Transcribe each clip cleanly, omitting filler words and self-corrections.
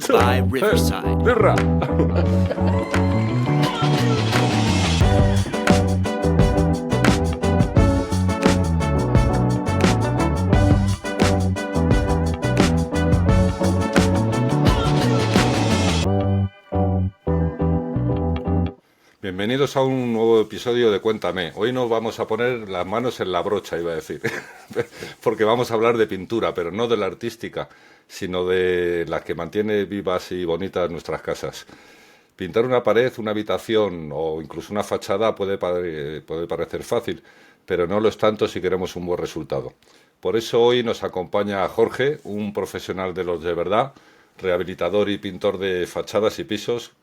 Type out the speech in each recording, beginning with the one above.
by Riverside. ¡Birra! Bienvenidos a un nuevo episodio de Cuéntame. Hoy nos vamos a poner las manos en la brocha, iba a decir, porque vamos a hablar de pintura, pero no de la artística, sino de la que mantiene vivas y bonitas nuestras casas. Pintar una pared, una habitación o incluso una fachada puede parecer fácil, pero no lo es tanto si queremos un buen resultado. Por eso hoy nos acompaña Jorge, un profesional de los de verdad, rehabilitador y pintor de fachadas y pisos,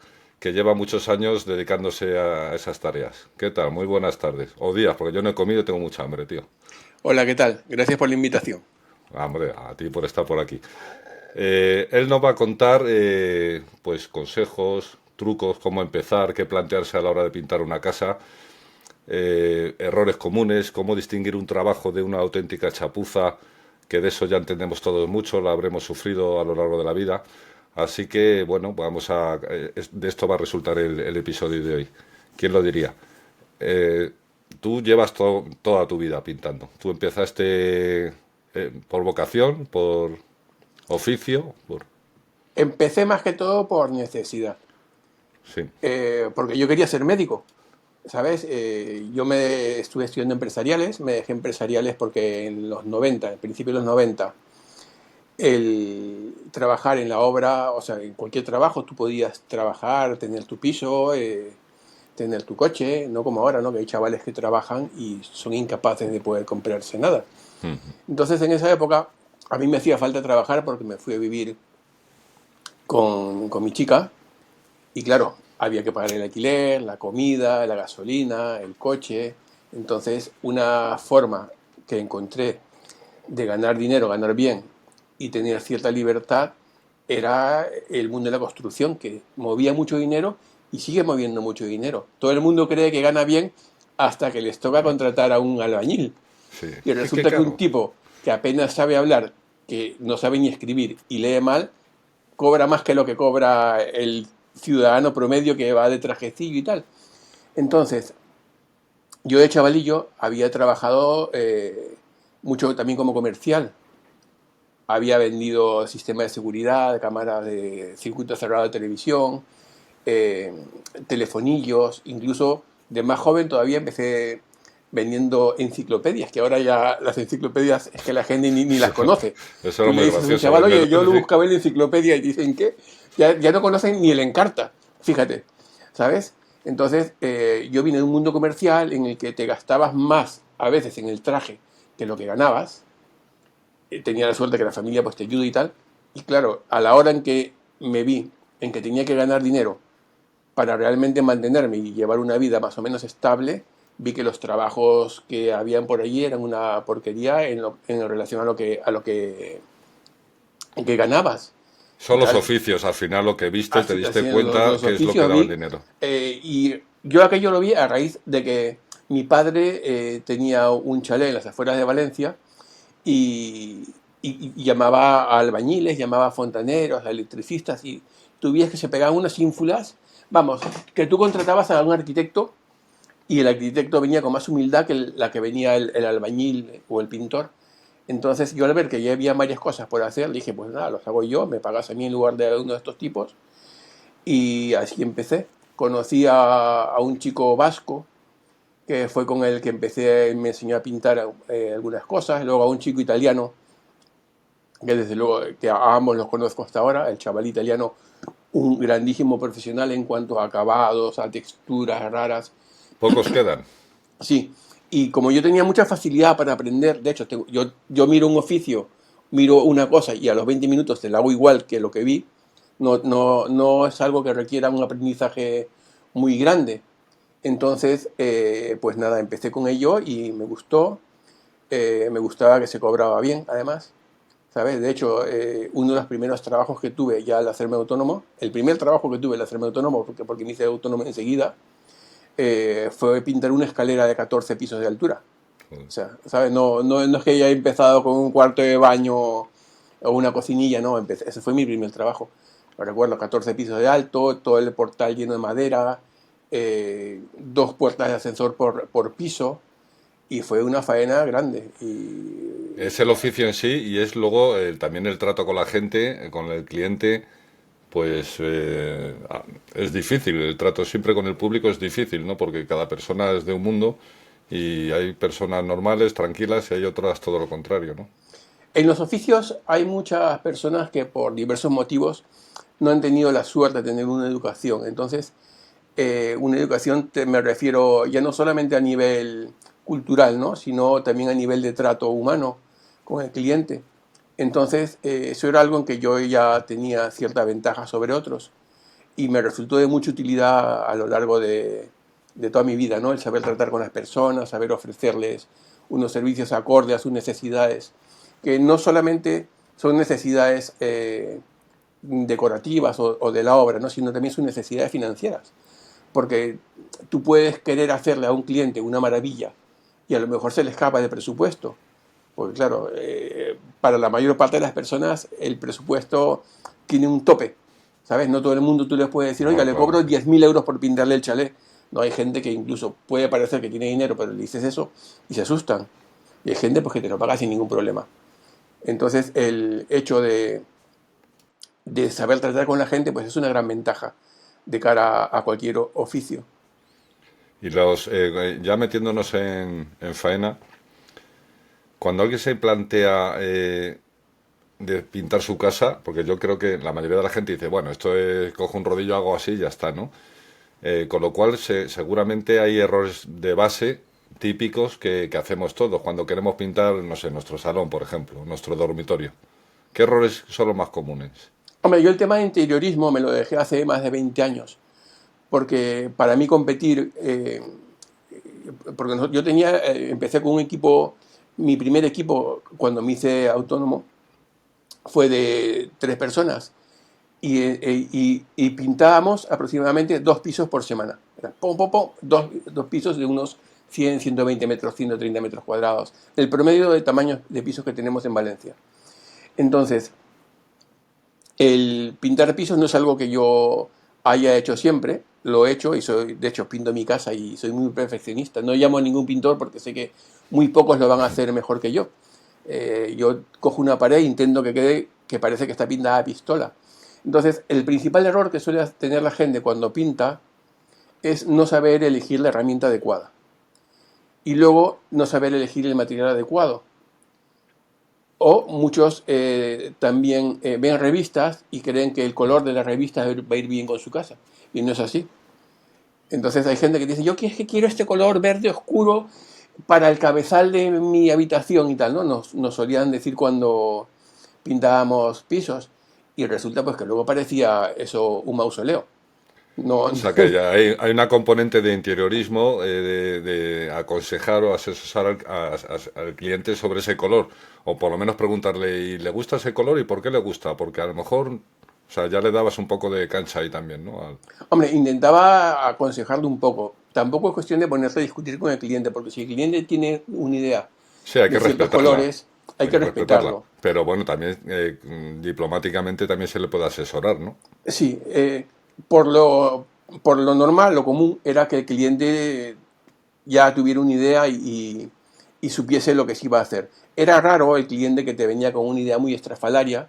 que lleva muchos años dedicándose a esas tareas. ¿Qué tal? Muy buenas tardes. O días, porque yo no he comido y tengo mucha hambre, tío. Hola, ¿qué tal? Gracias por la invitación. Hombre, a ti por estar por aquí. Él nos va a contar pues consejos, trucos, cómo empezar, qué plantearse a la hora de pintar una casa, errores comunes, cómo distinguir un trabajo de una auténtica chapuza, que de eso ya entendemos todos mucho, la habremos sufrido a lo largo de la vida. Así que, bueno, de esto va a resultar el episodio de hoy. ¿Quién lo diría? Tú llevas toda tu vida pintando. Tú empezaste por vocación, por oficio, Empecé más que todo por necesidad, sí. porque yo quería ser médico, ¿sabes? Yo me estuve estudiando empresariales, me dejé empresariales porque en los 90, al principio de los 90, el trabajar en la obra, o sea, en cualquier trabajo tú podías trabajar, tener tu piso, tener tu coche, no como ahora, ¿no? Que hay chavales que trabajan y son incapaces de poder comprarse nada. Entonces, en esa época, a mí me hacía falta trabajar porque me fui a vivir con mi chica y claro, había que pagar el alquiler, la comida, la gasolina, el coche. Entonces, una forma que encontré de ganar dinero, ganar bien y tener cierta libertad era el mundo de la construcción, que movía mucho dinero y sigue moviendo mucho dinero. Todo el mundo cree que gana bien hasta que les toca contratar a un albañil. Sí. Y Es que, resulta que un claro, tipo que apenas sabe hablar, que no sabe ni escribir y lee mal, cobra más que lo que cobra el ciudadano promedio que va de trajecillo y tal. Entonces, yo de chavalillo había trabajado mucho también como comercial. Había vendido sistemas de seguridad, cámaras de circuito cerrado de televisión, eh, telefonillos, incluso de más joven todavía empecé vendiendo enciclopedias, que ahora ya las enciclopedias es que la gente ni las conoce. eso Tú era le muy dices a un gracioso. chaval, oye, yo lo buscaba en la enciclopedia y dicen que ya no conocen ni el Encarta, fíjate, ¿sabes? Entonces yo vine de un mundo comercial en el que te gastabas más a veces en el traje que lo que ganabas. Tenía la suerte que la familia pues te ayuda y tal. Y claro, a la hora en que me vi en que tenía que ganar dinero para realmente mantenerme y llevar una vida más o menos estable, vi que los trabajos que habían por allí eran una porquería en relación que ganabas y Son los tal. oficios, al final lo que viste, te Así, diste así cuenta los que es lo que oficios daba el vi. dinero. Y yo aquello lo vi a raíz de que mi padre tenía un chalet en las afueras de Valencia y, y llamaba a albañiles, llamaba a fontaneros, a electricistas, y tú veías que se pegaban unas ínfulas, vamos, que tú contratabas a un arquitecto y el arquitecto venía con más humildad que la que venía el albañil o el pintor. Entonces yo al ver que ya había varias cosas por hacer, dije, pues nada, los hago yo, me pagas a mí en lugar de uno de estos tipos. Y así empecé. Conocí a un chico vasco que fue con el que empecé, me enseñó a pintar algunas cosas, luego a un chico italiano que desde luego que a ambos los conozco hasta ahora, el chaval italiano, un grandísimo profesional en cuanto a acabados, a texturas raras. Pocos quedan. Sí, y como yo tenía mucha facilidad para aprender, de hecho, yo miro un oficio, miro una cosa y a los 20 minutos te la hago igual que lo que vi, no es algo que requiera un aprendizaje muy grande. Entonces, pues nada, empecé con ello y me gustó, me gustaba que se cobraba bien, además. ¿Sabes? De hecho, uno de los primeros trabajos que tuve ya al hacerme autónomo, el primer trabajo que tuve al hacerme autónomo, porque me hice autónomo enseguida, fue pintar una escalera de 14 pisos de altura. O sea, ¿sabes? No es que haya empezado con un cuarto de baño o una cocinilla, no, ese fue mi primer trabajo. lo recuerdo, 14 pisos de alto, todo el portal lleno de madera, dos puertas de ascensor por piso, y fue una faena grande. Es el oficio en sí y es luego también el trato con la gente, con el cliente, pues es difícil. El trato siempre con el público es difícil, ¿no? Porque cada persona es de un mundo y hay personas normales, tranquilas y hay otras todo lo contrario, ¿no? En los oficios hay muchas personas que por diversos motivos no han tenido la suerte de tener una educación. Entonces, una educación me refiero ya no solamente a nivel cultural, ¿no? Sino también a nivel de trato humano con el cliente. Entonces, eso era algo en que yo ya tenía cierta ventaja sobre otros y me resultó de mucha utilidad a lo largo de toda mi vida, ¿no? El saber tratar con las personas, saber ofrecerles unos servicios acorde a sus necesidades, que no solamente son necesidades decorativas o de la obra, ¿no? Sino también sus necesidades financieras. Porque tú puedes querer hacerle a un cliente una maravilla y a lo mejor se le escapa de presupuesto. Porque claro, para la mayor parte de las personas el presupuesto tiene un tope. ¿Sabes? No todo el mundo tú les puedes decir, oiga, No, le claro. cobro 10.000 euros por pintarle el chalet. No, hay gente que incluso puede parecer que tiene dinero, pero le dices eso y se asustan. Y hay gente pues, que te lo paga sin ningún problema. Entonces, el hecho de saber tratar con la gente pues es una gran ventaja de cara a cualquier oficio. Y ya metiéndonos en faena, cuando alguien se plantea de pintar su casa, porque yo creo que la mayoría de la gente dice, bueno, esto es, cojo un rodillo, hago así y ya está, ¿no? Con lo cual seguramente hay errores de base típicos que hacemos todos cuando queremos pintar, no sé, nuestro salón, por ejemplo, nuestro dormitorio. ¿Qué errores son los más comunes? Hombre, yo el tema de interiorismo me lo dejé hace más de 20 años, porque para mí competir, porque yo tenía, empecé con un equipo, mi primer equipo cuando me hice autónomo fue de 3 personas y pintábamos aproximadamente 2 pisos por semana. Era pom, pom, pom, dos pisos de unos 100, 120 metros, 130 metros cuadrados. El promedio de tamaños de pisos que tenemos en Valencia. Entonces, el pintar pisos no es algo que yo haya hecho siempre, lo he hecho y soy, de hecho, pinto mi casa y soy muy perfeccionista. No llamo a ningún pintor porque sé que muy pocos lo van a hacer mejor que yo. Yo cojo una pared e intento que quede que parece que está pintada a pistola. Entonces, el principal error que suele tener la gente cuando pinta es no saber elegir la herramienta adecuada y luego no saber elegir el material adecuado. O muchos también ven revistas y creen que el color de la revista va a ir bien con su casa. Y no es así. Entonces hay gente que dice, yo es que quiero este color verde oscuro para el cabezal de mi habitación y tal, ¿no? Nos solían decir cuando pintábamos pisos. Y resulta pues que luego parecía eso un mausoleo. No, O sea que ya hay una componente de interiorismo, de aconsejar o asesorar al cliente sobre ese color, o por lo menos preguntarle, ¿y le gusta ese color y por qué le gusta? Porque a lo mejor, o sea, ya le dabas un poco de cancha ahí también, ¿no? hombre, intentaba aconsejarle un poco. Tampoco es cuestión de ponerse a discutir con el cliente, porque si el cliente tiene una idea Sí, hay que de ciertos respetarla, colores, hay hay que que respetarla. respetarlo. Pero bueno, también diplomáticamente también se le puede asesorar, ¿no? Sí, por lo, por lo normal, lo común era que el cliente ya tuviera una idea y supiese lo que se iba a hacer. Era raro el cliente que te venía con una idea muy estrafalaria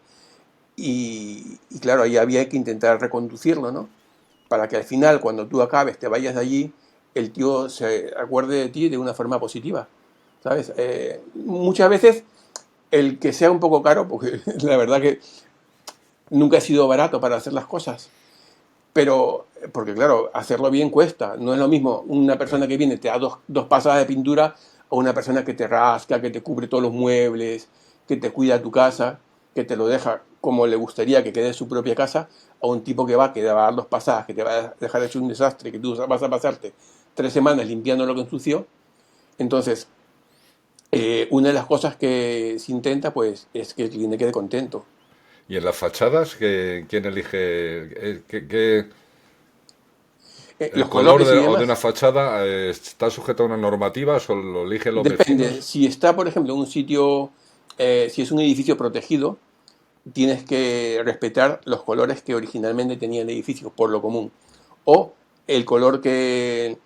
y claro, ahí había que intentar reconducirlo, ¿no? Para que al final, cuando tú acabes, te vayas de allí, el tío se acuerde de ti de una forma positiva, ¿sabes? Muchas veces el que sea un poco caro, porque la verdad que nunca he sido barato para hacer las cosas, pero, porque claro, hacerlo bien cuesta. No es lo mismo una persona que viene, te da dos pasadas de pintura, o una persona que te rasca, que te cubre todos los muebles, que te cuida tu casa, que te lo deja como le gustaría que quede su propia casa, a un tipo que va, que te va a dar 2 pasadas, que te va a dejar hecho un desastre, que tú vas a pasarte 3 semanas limpiando lo que ensució. Entonces, una de las cosas que se intenta, pues, es que el cliente quede contento. Y en las fachadas, ¿quién elige el Los color colores y o de una demás. fachada está sujeto a una normativa o lo eligen los Depende. vecinos? Si está, por ejemplo, en un sitio, si es un edificio protegido, tienes que respetar los colores que originalmente tenía el edificio, por lo común. O el color que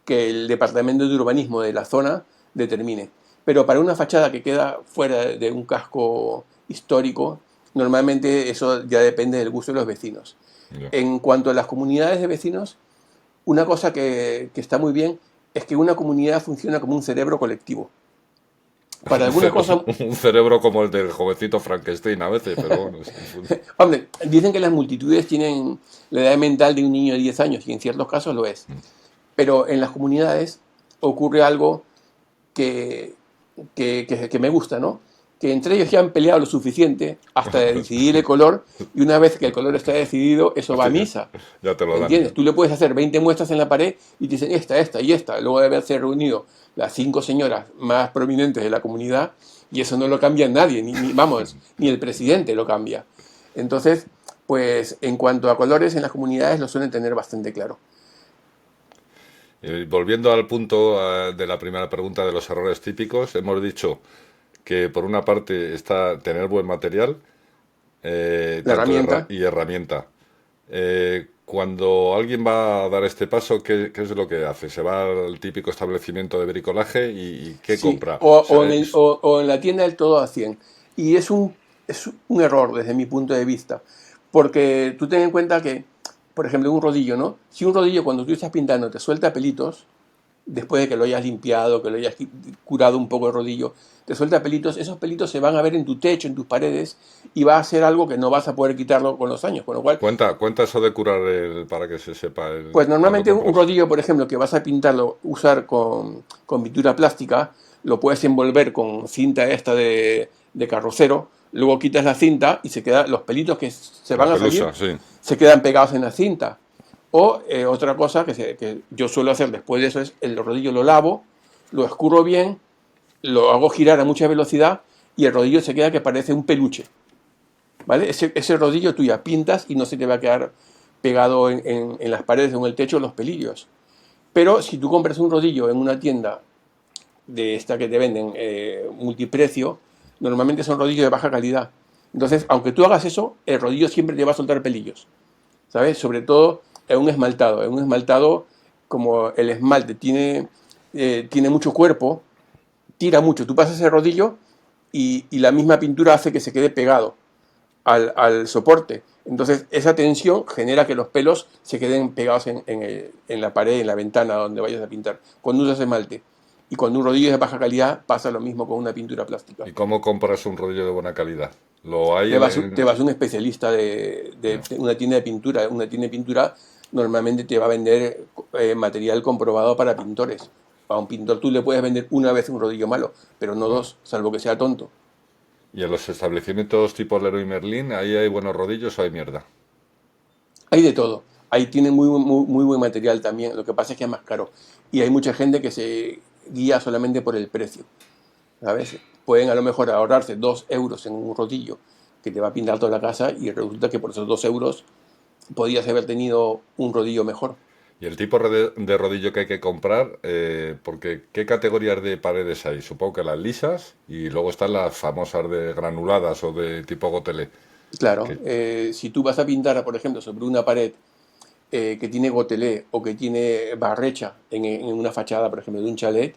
el departamento de urbanismo de la zona determine. Pero para una fachada que queda fuera de un casco histórico, normalmente eso ya depende del gusto de los vecinos. Ya. En cuanto a las comunidades de vecinos, una cosa que está muy bien es que una comunidad funciona como un cerebro colectivo. Para Un, alguna cosa, un cerebro como el del jovencito Frankenstein a veces, pero bueno, hombre, dicen que las multitudes tienen la edad mental de un niño de 10 años y en ciertos casos lo es. Pero en las comunidades ocurre algo que, que me gusta, ¿no? Que entre ellos ya han peleado lo suficiente hasta de decidir el color y una vez que el color está decidido, eso va a así misa. ya te lo dan. ¿Entiendes? Tú le puedes hacer 20 muestras en la pared y te dicen esta y esta. Luego de haberse reunido las 5 señoras más prominentes de la comunidad y eso no lo cambia nadie, vamos, ni el presidente lo cambia. Entonces, pues en cuanto a colores en las comunidades lo suelen tener bastante claro. Volviendo al punto de la primera pregunta de los errores típicos, hemos dicho que por una parte está tener buen material La herramienta, y herramienta. Cuando alguien va a dar este paso, ¿qué es lo que hace? ¿Se va al típico establecimiento de bricolaje y qué sí, compra? O sea, o en la tienda del todo a 100. Y es un error desde mi punto de vista, porque tú ten en cuenta que, por ejemplo, un rodillo, ¿no? Si un rodillo cuando tú estás pintando te suelta pelitos, después de que lo hayas limpiado, que lo hayas curado un poco el rodillo, te suelta pelitos, esos pelitos se van a ver en tu techo, en tus paredes, y va a ser algo que no vas a poder quitarlo con los años, con lo cual cuenta eso de curar para que se sepa pues cuando normalmente un compras. rodillo, por ejemplo, que vas a pintarlo, usar con pintura plástica, lo puedes envolver con cinta esta de carrocero, luego quitas la cinta y se queda, los pelitos que se La van a salir pelusa, sí. se quedan pegados en la cinta. O otra cosa que yo suelo hacer después de eso es el rodillo lo lavo, lo escurro bien, lo hago girar a mucha velocidad y el rodillo se queda que parece un peluche. ¿Vale? Ese rodillo tú ya pintas y no se te va a quedar pegado en las paredes o en el techo los pelillos. Pero si tú compras un rodillo en una tienda de esta que te venden multiprecio, normalmente son rodillos de baja calidad. Entonces, aunque tú hagas eso, el rodillo siempre te va a soltar pelillos, ¿sabes? Sobre todo en un esmaltado. En un esmaltado, como el esmalte tiene mucho cuerpo, tira mucho. Tú pasas el rodillo y la misma pintura hace que se quede pegado al soporte. Entonces, esa tensión genera que los pelos se queden pegados en la pared, en la ventana donde vayas a pintar, cuando usas esmalte. Y cuando un rodillo es de baja calidad, pasa lo mismo con una pintura plástica. ¿Y cómo compras un rodillo de buena calidad? ¿Lo hay Te vas a un especialista Ya. de una tienda de pintura. Una tienda de pintura normalmente te va a vender material comprobado para pintores. A un pintor tú le puedes vender una vez un rodillo malo, pero no Vale. dos, salvo que sea tonto. ¿Y en los establecimientos tipo Leroy Merlin, ahí hay buenos rodillos o hay mierda? Hay de todo. Ahí tienen muy buen material también. Lo que pasa es que es más caro. Y hay mucha gente que se guía solamente por el precio. ¿Sabes? Pueden a lo mejor ahorrarse 2 euros en un rodillo que te va a pintar toda la casa y resulta que por esos 2 euros podías haber tenido un rodillo mejor. ¿Y el tipo de rodillo que hay que comprar? Porque ¿qué categorías de paredes hay? Supongo que las lisas y luego están las famosas de granuladas o de tipo gotelé. Claro, Que, si tú vas a pintar, por ejemplo, sobre una pared que tiene gotelé o que tiene barrecha en una fachada, por ejemplo, de un chalet,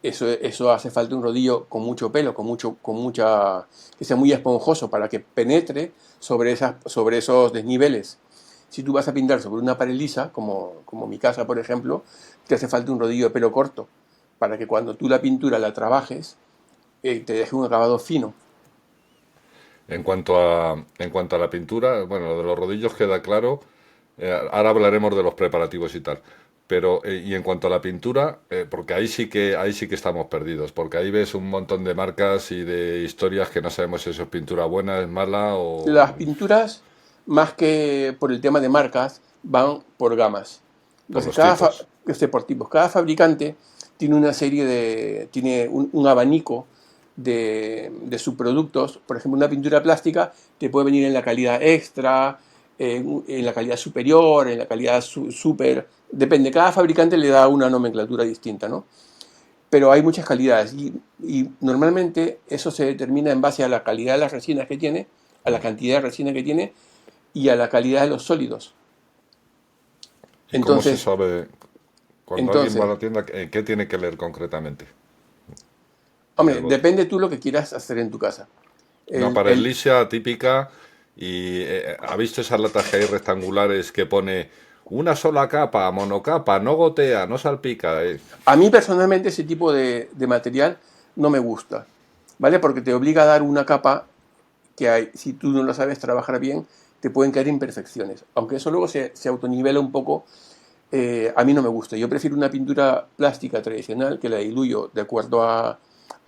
eso hace falta un rodillo con mucho pelo, que sea muy esponjoso para que penetre sobre esos desniveles. Si tú vas a pintar sobre una pared lisa, como mi casa, por ejemplo, te hace falta un rodillo de pelo corto, para que cuando tú la pintura la trabajes, te deje un acabado fino. en cuanto a la pintura, bueno, lo de los rodillos queda claro. Ahora hablaremos de los preparativos y tal. Pero, y en cuanto a la pintura, porque ahí sí que estamos perdidos, porque ahí ves un montón de marcas y de historias que no sabemos si eso es pintura buena, es mala o... Las pinturas, más que por el tema de marcas, van por gamas. por Entonces, los tipos. por tipos, cada fabricante tiene tiene un abanico de subproductos. Por ejemplo, una pintura plástica te puede venir en la calidad extra, en la calidad superior, en la calidad super. Depende, cada fabricante le da una nomenclatura distinta, ¿no? Pero hay muchas calidades y normalmente eso se determina en base a la calidad de las resinas que tiene a la cantidad de resina que tiene y a la calidad de los sólidos. ¿Y cómo se Entonces, sabe cuando alguien va a entonces, la tienda, qué tiene que leer concretamente del hombre, bote? depende tú lo que quieras hacer en tu casa. Una El, el, paralisia típica y ¿ha visto esas latas que hay rectangulares que pone una sola capa, monocapa, no gotea, no salpica? a mí personalmente ese tipo de material no me gusta, ¿vale? Porque te obliga a dar una capa que hay, si tú no lo sabes trabajar bien, te pueden caer imperfecciones. Aunque eso luego se autonivela un poco, a mí no me gusta. Yo prefiero una pintura plástica tradicional que la diluyo de acuerdo a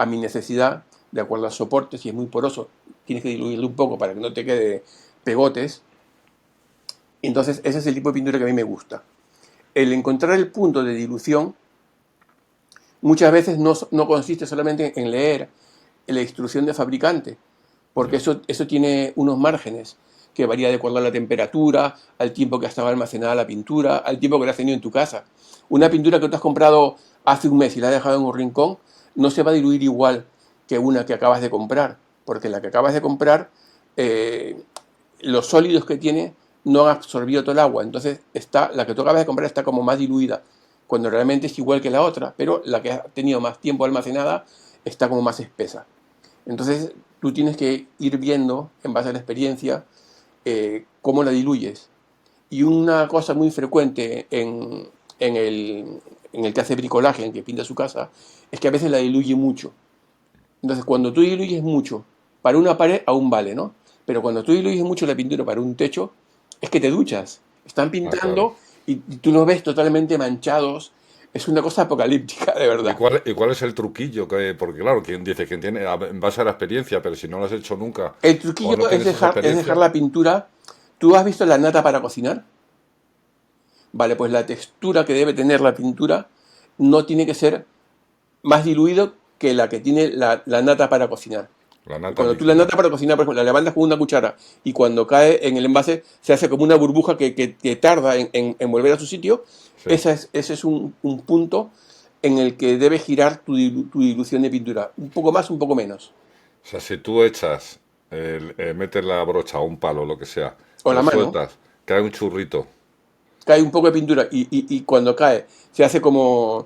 mi necesidad, de acuerdo al soporte. Si es muy poroso, tienes que diluirlo un poco para que no te quede pegotes. Entonces, ese es el tipo de pintura que a mí me gusta. El encontrar el punto de dilución muchas veces no consiste solamente en leer la instrucción de fabricante, porque Ya, eso tiene unos márgenes que varía de acuerdo a la temperatura, al tiempo que ha estado almacenada la pintura, al tiempo que la has tenido en tu casa. Una pintura que tú has comprado hace un mes y la has dejado en un rincón no se va a diluir igual que una que acabas de comprar, porque la que acabas de comprar, eh, los sólidos que tiene no han absorbido todo el agua, entonces la que tú acabas de comprar está como más diluida, cuando realmente es igual que la otra, pero la que ha tenido más tiempo almacenada está como más espesa. Entonces tú tienes que ir viendo, en base a la experiencia, cómo la diluyes. Y una cosa muy frecuente en el que hace bricolaje, en el que pinta su casa, es que a veces la diluye mucho. Entonces cuando tú diluyes mucho para una pared, aún vale, ¿no? Pero cuando tú diluyes mucho la pintura para un techo, es que te duchas. Están ah, claro. pintando y tú los ves totalmente manchados. Es una cosa apocalíptica, de verdad. Y cuál es el truquillo? Porque claro, quien dice que tiene, en base a la experiencia, pero si no lo has hecho nunca El o truquillo no tienes esa es dejar experiencia, la pintura. ¿Tú has visto la nata para cocinar? Vale, pues la textura que debe tener la pintura no tiene que ser más diluido que la que tiene la nata para cocinar. la nata Cuando tú la líquida. nata para cocinar, por ejemplo, la levantas con una cuchara y cuando cae en el envase se hace como una burbuja que tarda en volver a su sitio, Sí. ese es un punto en el que debe girar tu dilución de pintura. Un poco más, un poco menos. O sea, si tú echas, metes la brocha o un palo, lo que sea, O la lo mano, sueltas, cae un churrito. cae un poco de pintura y cuando cae se hace como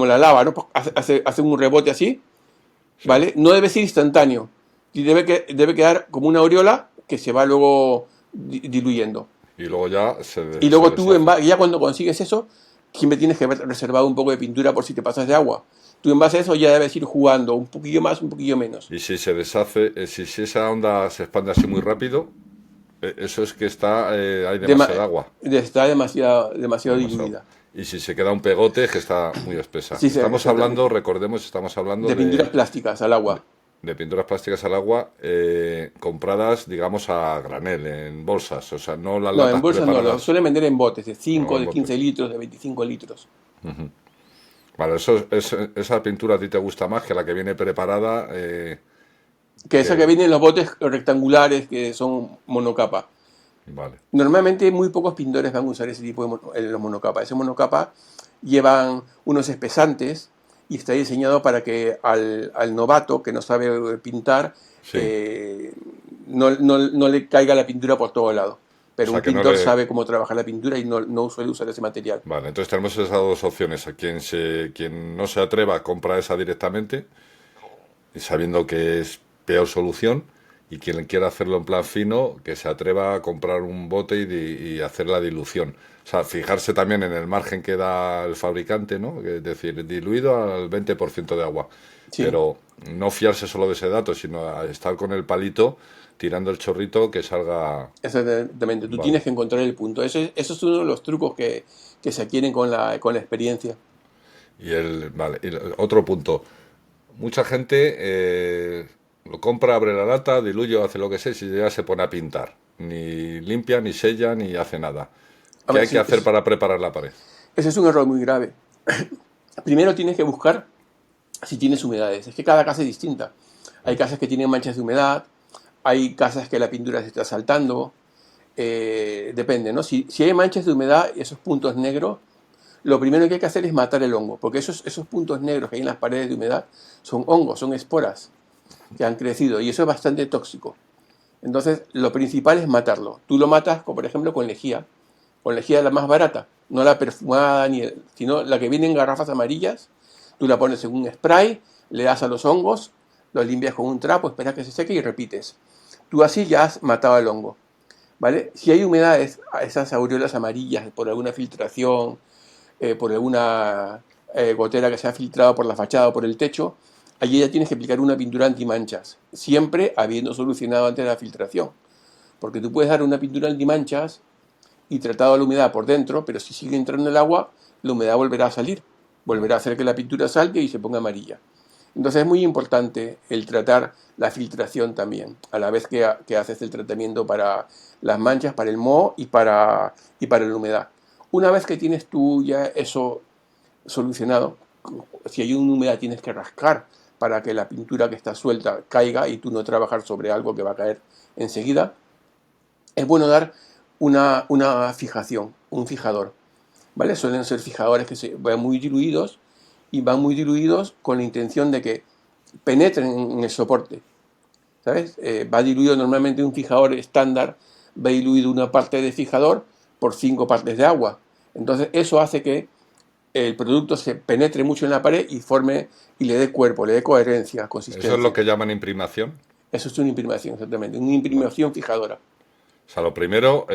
la lava, ¿no? Hace un rebote así, Sí. ¿vale? No debe ser instantáneo. Y debe quedar como una aureola que se va luego diluyendo. Y luego ya Y se luego tú, deshace. ya cuando consigues eso, siempre tienes que haber reservado un poco de pintura por si te pasas de agua. Tú en base a eso ya debes ir jugando un poquillo más, un poquillo menos. Y si se deshace, si esa onda se expande así muy rápido, eso es que hay Dema- demasiada agua. Está demasiado Demasiado. diluida. Y si se queda un pegote, es que está muy espesa. Sí, sí, Estamos hablando, exactamente. recordemos, estamos hablando De pinturas plásticas al agua. de pinturas plásticas al agua compradas, digamos, a granel, en bolsas. O sea, no las No, en latas bolsas no, lo preparadas, suelen vender en botes de no 5, en de 15 botes. litros, de 25 litros. Vale, esa pintura a ti te gusta más que la que viene preparada. Que esa que Que, viene en los botes rectangulares que son monocapa. vale. Normalmente muy pocos pintores van a usar ese tipo los monocapa. Ese monocapa llevan unos espesantes y está diseñado para que al novato que no sabe pintar Sí. eh, no le caiga la pintura por todo lado. O Pero sea, un que no pintor le, sabe cómo trabajar la pintura y no suele usar ese material. vale, entonces tenemos esas dos opciones. Quien no se atreva a comprar esa directamente, y sabiendo que es peor solución, y quien quiera hacerlo en plan fino, que se atreva a comprar un bote y hacer la dilución. O sea, fijarse también en el margen que da el fabricante, ¿no? Es decir, diluido al 20% de agua. Sí, Pero no fiarse solo de ese dato, sino a estar con el palito tirando el chorrito que salga. exactamente. Tú Vale. tienes que encontrar el punto. Eso es uno de los trucos que se adquieren con la experiencia. Vale, otro punto. Mucha gente lo compra, abre la lata, diluye o hace lo que sea y ya se pone a pintar. Ni limpia, ni sella, ni hace nada. A ¿Qué ver, hay que hacer para preparar la pared? ese es un error muy grave. Primero tienes que buscar si tienes humedades. Es que cada casa es distinta. Hay casas que tienen manchas de humedad, hay casas que la pintura se está saltando, depende, ¿no? Si hay manchas de humedad y esos puntos negros, lo primero que hay que hacer es matar el hongo, porque esos puntos negros que hay en las paredes de humedad son hongos, son esporas que han crecido y eso es bastante tóxico. Entonces, lo principal es matarlo. Tú lo matas, por ejemplo, con lejía la más barata, no la perfumada, sino la que viene en garrafas amarillas. Tú la pones en un spray, le das a los hongos, lo limpias con un trapo, esperas que se seque y repites. Tú así ya has matado el hongo, ¿vale? Si hay humedades, esas aureolas amarillas por alguna filtración, por alguna gotera que se ha filtrado por la fachada o por el techo, allí ya tienes que aplicar una pintura antimanchas, siempre habiendo solucionado antes la filtración. Porque tú puedes dar una pintura antimanchas y tratado la humedad por dentro, pero si sigue entrando el agua, la humedad volverá a salir, volverá a hacer que la pintura salte y se ponga amarilla. Entonces es muy importante el tratar la filtración también, a la vez que haces el tratamiento para las manchas, para el moho y para la humedad. Una vez que tienes tú ya eso solucionado, si hay una humedad tienes que rascar para que la pintura que está suelta caiga y tú no trabajar sobre algo que va a caer enseguida. Es bueno dar una fijación, un fijador, ¿vale? Suelen ser fijadores que se van muy diluidos y van muy diluidos con la intención de que penetren en el soporte, ¿sabes? Va diluido normalmente un fijador estándar, va diluido una parte de fijador por 5 partes de agua. Entonces eso hace que el producto se penetre mucho en la pared y forme y le dé cuerpo, le dé coherencia, Eso es lo consistencia. que llaman imprimación. Eso es una imprimación, exactamente, una Vale. imprimación fijadora. O sea, lo primero,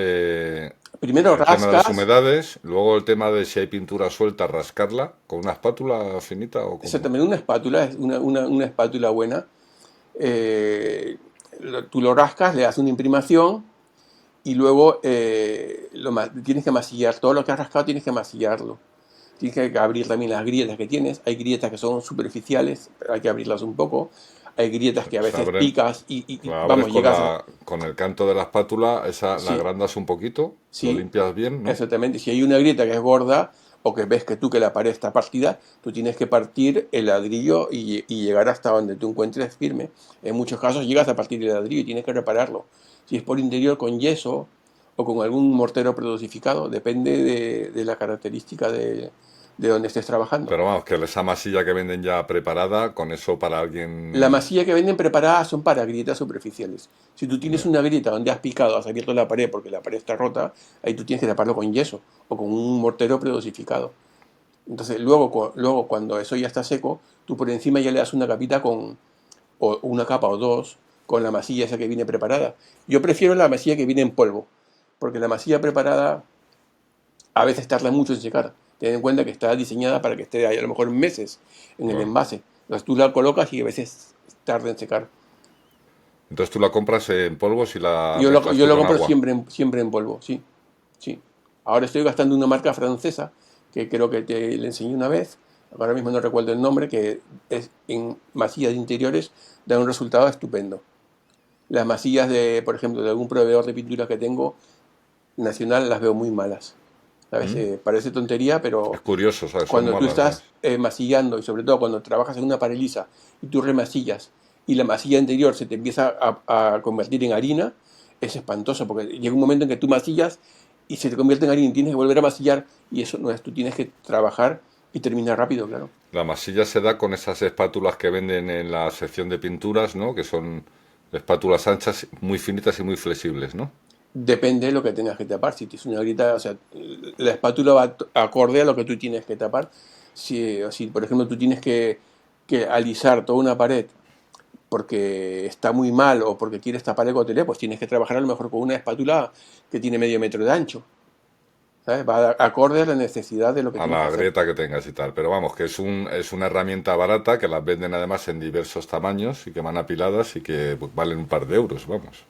Primero el tema de las rascas, humedades, luego el tema de si hay pintura suelta, rascarla con una espátula finita o como. exactamente, una espátula, es una espátula buena. eh, Tú lo rascas, le das una imprimación y luego tienes que masillar. Todo lo que has rascado tienes que masillarlo. Tienes que abrir también las grietas que tienes. Hay grietas que son superficiales, hay que abrirlas un poco. Hay grietas que a Se veces abren, picas la abres vamos, llegas a... con el canto de la espátula, esa la Sí, agrandas un poquito, lo sí, limpias bien, ¿no? exactamente. Si hay una grieta que es gorda o que ves que tú que la pared está partida, tú tienes que partir el ladrillo y llegar hasta donde tú encuentres firme. En muchos casos llegas a partir el ladrillo y tienes que repararlo. Si es por interior con yeso o con algún mortero predosificado, depende de la característica de donde estés trabajando. Pero vamos, que esa masilla que venden ya preparada, con eso para La alguien. masilla que venden preparada son para grietas superficiales. Si tú tienes Ya. una grieta donde has picado, has abierto la pared porque la pared está rota, ahí tú tienes que taparlo con yeso o con un mortero predosificado. Entonces, luego cuando eso ya está seco, tú por encima ya le das una capita o una capa o dos con la masilla esa que viene preparada. Yo prefiero la masilla que viene en polvo, porque la masilla preparada a veces tarda mucho en secar. Ten en cuenta que está diseñada para que esté ahí a lo mejor meses en el Bueno. envase. Entonces tú la colocas y a veces tarda en secar. Entonces tú la compras en polvos y la Yo lo, mezclas yo tú lo con compro agua. siempre en polvo, sí, sí. Ahora estoy gastando una marca francesa que creo que te le enseñé una vez, ahora mismo no recuerdo el nombre, que es en masillas interiores, da un resultado estupendo. Las masillas por ejemplo, de algún proveedor de pinturas que tengo nacional las veo muy malas. ¿Sabes? ¿Mm? Parece tontería, Es pero curioso, ¿sabes? Son cuando tú malas, ¿sabes? estás masillando y sobre todo cuando trabajas en una parelisa y tú remasillas y la masilla anterior se te empieza a convertir en harina, es espantoso porque llega un momento en que tú masillas y se te convierte en harina y tienes que volver a masillar y eso no es, tú tienes que trabajar y terminar rápido, claro. La masilla se da con esas espátulas que venden en la sección de pinturas, ¿no? Que son espátulas anchas, muy finitas y muy flexibles, ¿no? Depende de lo que tengas que tapar. Si tienes una grieta, o sea, la espátula va acorde a lo que tú tienes que tapar. Si por ejemplo, tú tienes que alisar toda una pared porque está muy mal o porque quieres tapar el gotelé, pues tienes que trabajar a lo mejor con una espátula que tiene medio metro de ancho. ¿Sabes? Va acorde a la necesidad de lo que A tienes que la hacer. grieta que tengas y tal. Pero vamos, que es una herramienta barata que las venden además en diversos tamaños y que van apiladas y que pues, valen un par de euros, vamos.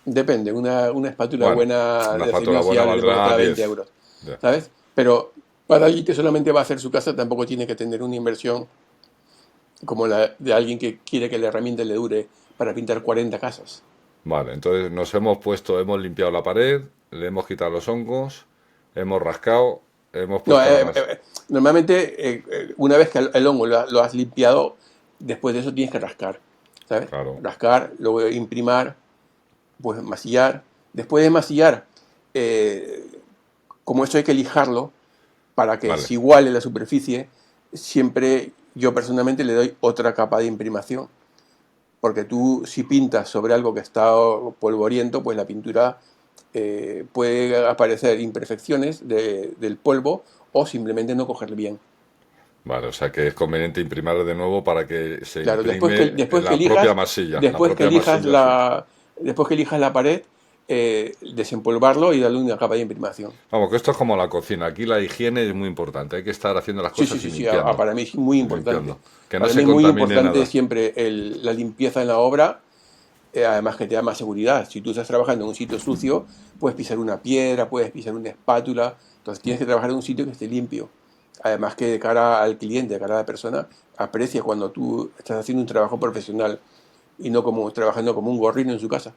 Depende, una espátula Bueno, buena una de acero espátula buena inoxidable te puede valdrá costar 20 10. euros. Ya, ¿Sabes? Pero para alguien que solamente va a hacer su casa tampoco tiene que tener una inversión como la de alguien que quiere que la herramienta le dure para pintar 40 casas. vale, entonces nos hemos puesto, hemos limpiado la pared, le hemos quitado los hongos, hemos rascado, hemos No, puesto la más. normalmente una vez que el hongo lo has limpiado, después de eso tienes que rascar, ¿sabes? Claro, Rascar, luego imprimar, pues masillar. Después de masillar, eh, como eso hay que lijarlo para que vale. se iguale la superficie, siempre yo personalmente le doy otra capa de imprimación. porque tú si pintas sobre algo que está polvoriento, pues la pintura puede aparecer imperfecciones del polvo o simplemente no coger bien. Vale, o sea que es conveniente imprimir de nuevo para que se Claro, imprime después que la propia elijas, masilla, la después que propia elijas masilla, sí. después que elijas la pared, desempolvarlo y darle una capa de imprimación. Vamos, que esto es como la cocina. Aquí la higiene es muy importante. Hay que estar haciendo las Sí, sí, cosas sí, sí, para mí es muy y importante. limpiando. Que no Para mí se es muy contamine importante nada. siempre la limpieza en la obra, además que te da más seguridad. Si tú estás trabajando en un sitio sucio, puedes pisar una piedra, puedes pisar una espátula, entonces tienes que trabajar en un sitio que esté limpio. Además que de cara al cliente, de cara a la persona, aprecia cuando tú estás haciendo un trabajo profesional y no como trabajando como un gorrino en su casa.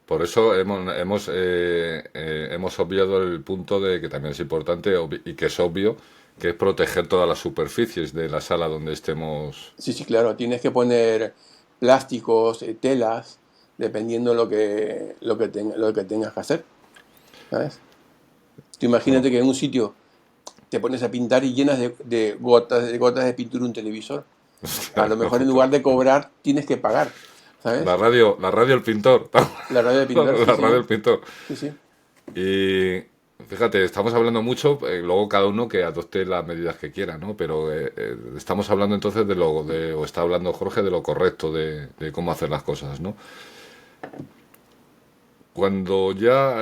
Por eso hemos obviado el punto de que también es importante y que es obvio, que es proteger todas las superficies de la sala donde estemos. Sí, sí, claro, tienes que poner plásticos, telas, dependiendo lo que tengas que hacer, ¿sabes? Tú Bueno, imagínate que en un sitio te pones a pintar y llenas de gotas de pintura un televisor. A lo mejor en lugar de cobrar, tienes que pagar, ¿sabes? la radio el pintor. La radio de pintar, sí, La radio sí, el pintor. sí, sí. Y fíjate, estamos hablando mucho, luego cada uno que adopte las medidas que quiera, ¿no? Pero estamos hablando entonces o está hablando Jorge de lo correcto, de cómo hacer las cosas, ¿no? Cuando ya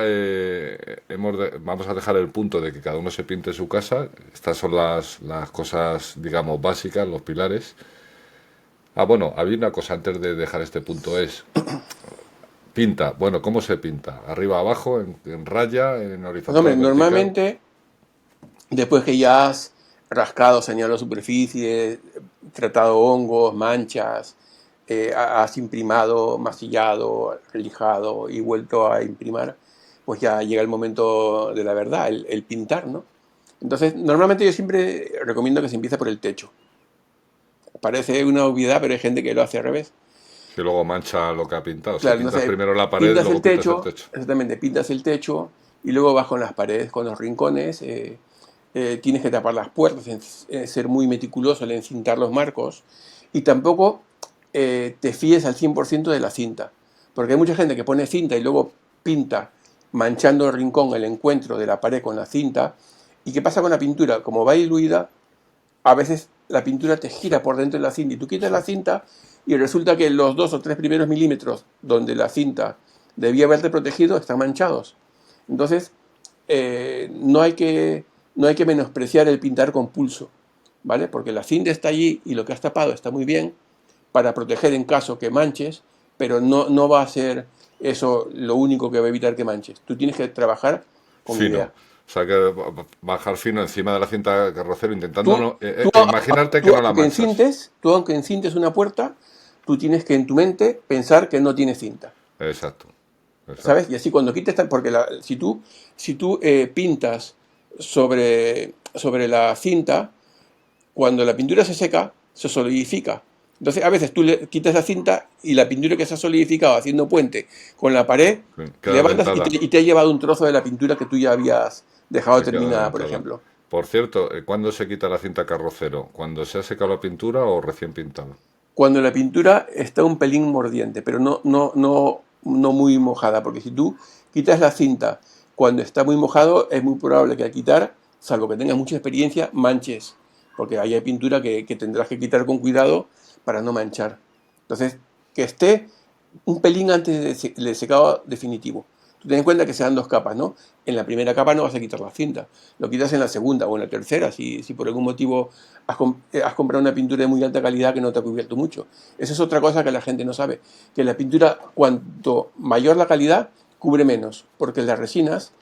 vamos a dejar el punto de que cada uno se pinte su casa, estas son las cosas, digamos, básicas, los pilares. Ah, bueno, había una cosa antes de dejar este punto, es pinta. Bueno, ¿cómo se pinta? ¿Arriba, abajo, en raya, en Pues hombre, horizontal, vertical? normalmente, después que ya has rascado, señalado superficie, tratado hongos, manchas, has imprimado, masillado, lijado y vuelto a imprimar, pues ya llega el momento de la verdad, el pintar, ¿no? Entonces, normalmente yo siempre recomiendo que se empiece por el techo. Parece una obviedad, pero hay gente que lo hace al revés. Que luego mancha lo que ha pintado. Si Claro, pintas entonces primero la pared, pintas luego el pintas el techo, techo. exactamente, pintas el techo y luego vas con las paredes, con los rincones. Tienes que tapar las puertas, ser muy meticuloso al encintar los marcos y tampoco te fíes al 100% de la cinta, porque hay mucha gente que pone cinta y luego pinta manchando el rincón, el encuentro de la pared con la cinta. ¿Y qué pasa con la pintura? Como va diluida, a veces la pintura te Sí, gira por dentro de la cinta y tú quitas sí. la cinta y resulta que los 2 o 3 primeros milímetros donde la cinta debía haberte protegido están manchados. Entonces, no hay que menospreciar el pintar con pulso, ¿vale? Porque la cinta está allí y lo que has tapado está muy bien para proteger en caso que manches, pero no va a ser eso lo único que va a evitar que manches. Tú tienes que trabajar con Fino. idea. O sea que bajar fino encima de la cinta carrocero intentando Tú, imaginarte que no la manchas. tú aunque encintes una puerta, tú tienes que en tu mente pensar que no tiene cinta, Exacto, exacto. ¿sabes? Y así cuando quites, porque si tú pintas sobre la cinta, cuando la pintura se seca, se solidifica. Entonces, a veces tú le quitas la cinta y la pintura que se ha solidificado haciendo puente con la pared, Sí, queda levantas dentada. y te ha llevado un trozo de la pintura que tú ya habías dejado Se queda terminada, por dentada. ejemplo. Por cierto, ¿cuándo se quita la cinta carrocero? ¿Cuando se ha secado la pintura o recién pintado? Cuando la pintura está un pelín mordiente, pero no muy mojada, porque si tú quitas la cinta cuando está muy mojado, es muy probable que al quitar, salvo que tengas mucha experiencia, manches, porque ahí hay pintura que tendrás que quitar con cuidado para no manchar. Entonces, que esté un pelín antes del secado definitivo. Tú ten en cuenta que se dan dos capas, ¿no? En la primera capa no vas a quitar la cinta, lo quitas en la segunda o en la tercera, si por algún motivo has comprado una pintura de muy alta calidad que no te ha cubierto mucho. Esa es otra cosa que la gente no sabe, que la pintura, cuanto mayor la calidad, cubre menos, porque las resinas,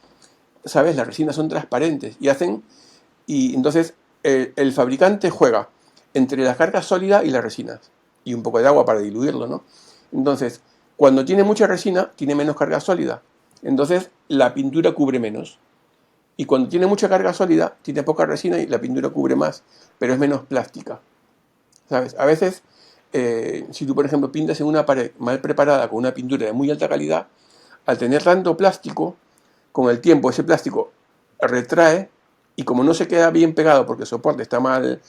¿sabes? Las resinas son transparentes y entonces el fabricante juega entre la carga sólida y las resinas, y un poco de agua para diluirlo, ¿no? Entonces, cuando tiene mucha resina, tiene menos carga sólida. Entonces, la pintura cubre menos. Y cuando tiene mucha carga sólida, tiene poca resina y la pintura cubre más, pero es menos plástica. ¿Sabes? A veces, si tú, por ejemplo, pintas en una pared mal preparada con una pintura de muy alta calidad, al tener tanto plástico, con el tiempo ese plástico retrae y como no se queda bien pegado porque el soporte está mal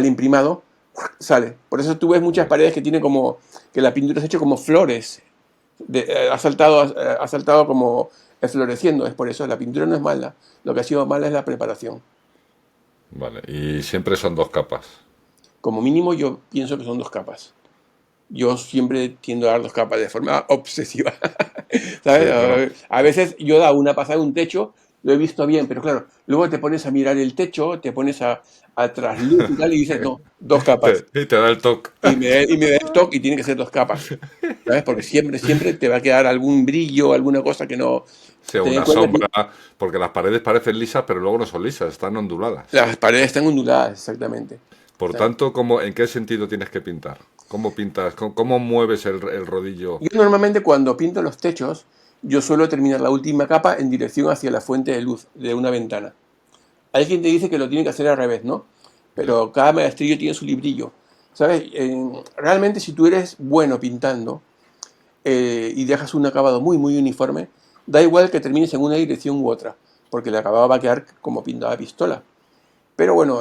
imprimado, sale. Por eso tú ves muchas paredes que tienen como, que la pintura se ha hecho como flores, ha saltado como floreciendo, es por eso, la pintura no es mala, lo que ha sido mala es la preparación. Vale, y siempre son dos capas. Como mínimo yo pienso que son dos capas. Yo siempre tiendo a dar dos capas de forma obsesiva. Sí, ¿Sabes? no, A veces yo da una pasada de un techo, lo he visto bien, pero claro, luego te pones a mirar el techo, te pones a trasluz y tal, y dices, no, dos capas. y te da el toque. Y me da el toque y tiene que ser dos capas. ¿Sabes? Porque siempre, siempre te va a quedar algún brillo, alguna cosa que no. Sí, Ten en una cuenta que sombra, porque las paredes parecen lisas, pero luego no son lisas, están onduladas. las paredes están onduladas, exactamente. Por tanto, ¿en qué sentido tienes que pintar? ¿Cómo pintas? ¿Cómo mueves el rodillo? Yo normalmente cuando pinto los techos, yo suelo terminar la última capa en dirección hacia la fuente de luz de una ventana. Hay quien te dice que lo tiene que hacer al revés, ¿no? Ya, Pero cada maestrillo tiene su librillo. ¿Sabes? Realmente si tú eres bueno pintando y dejas un acabado muy, muy uniforme, da igual que termines en una dirección u otra, porque el acabado va a quedar como pintado a pistola. Pero bueno,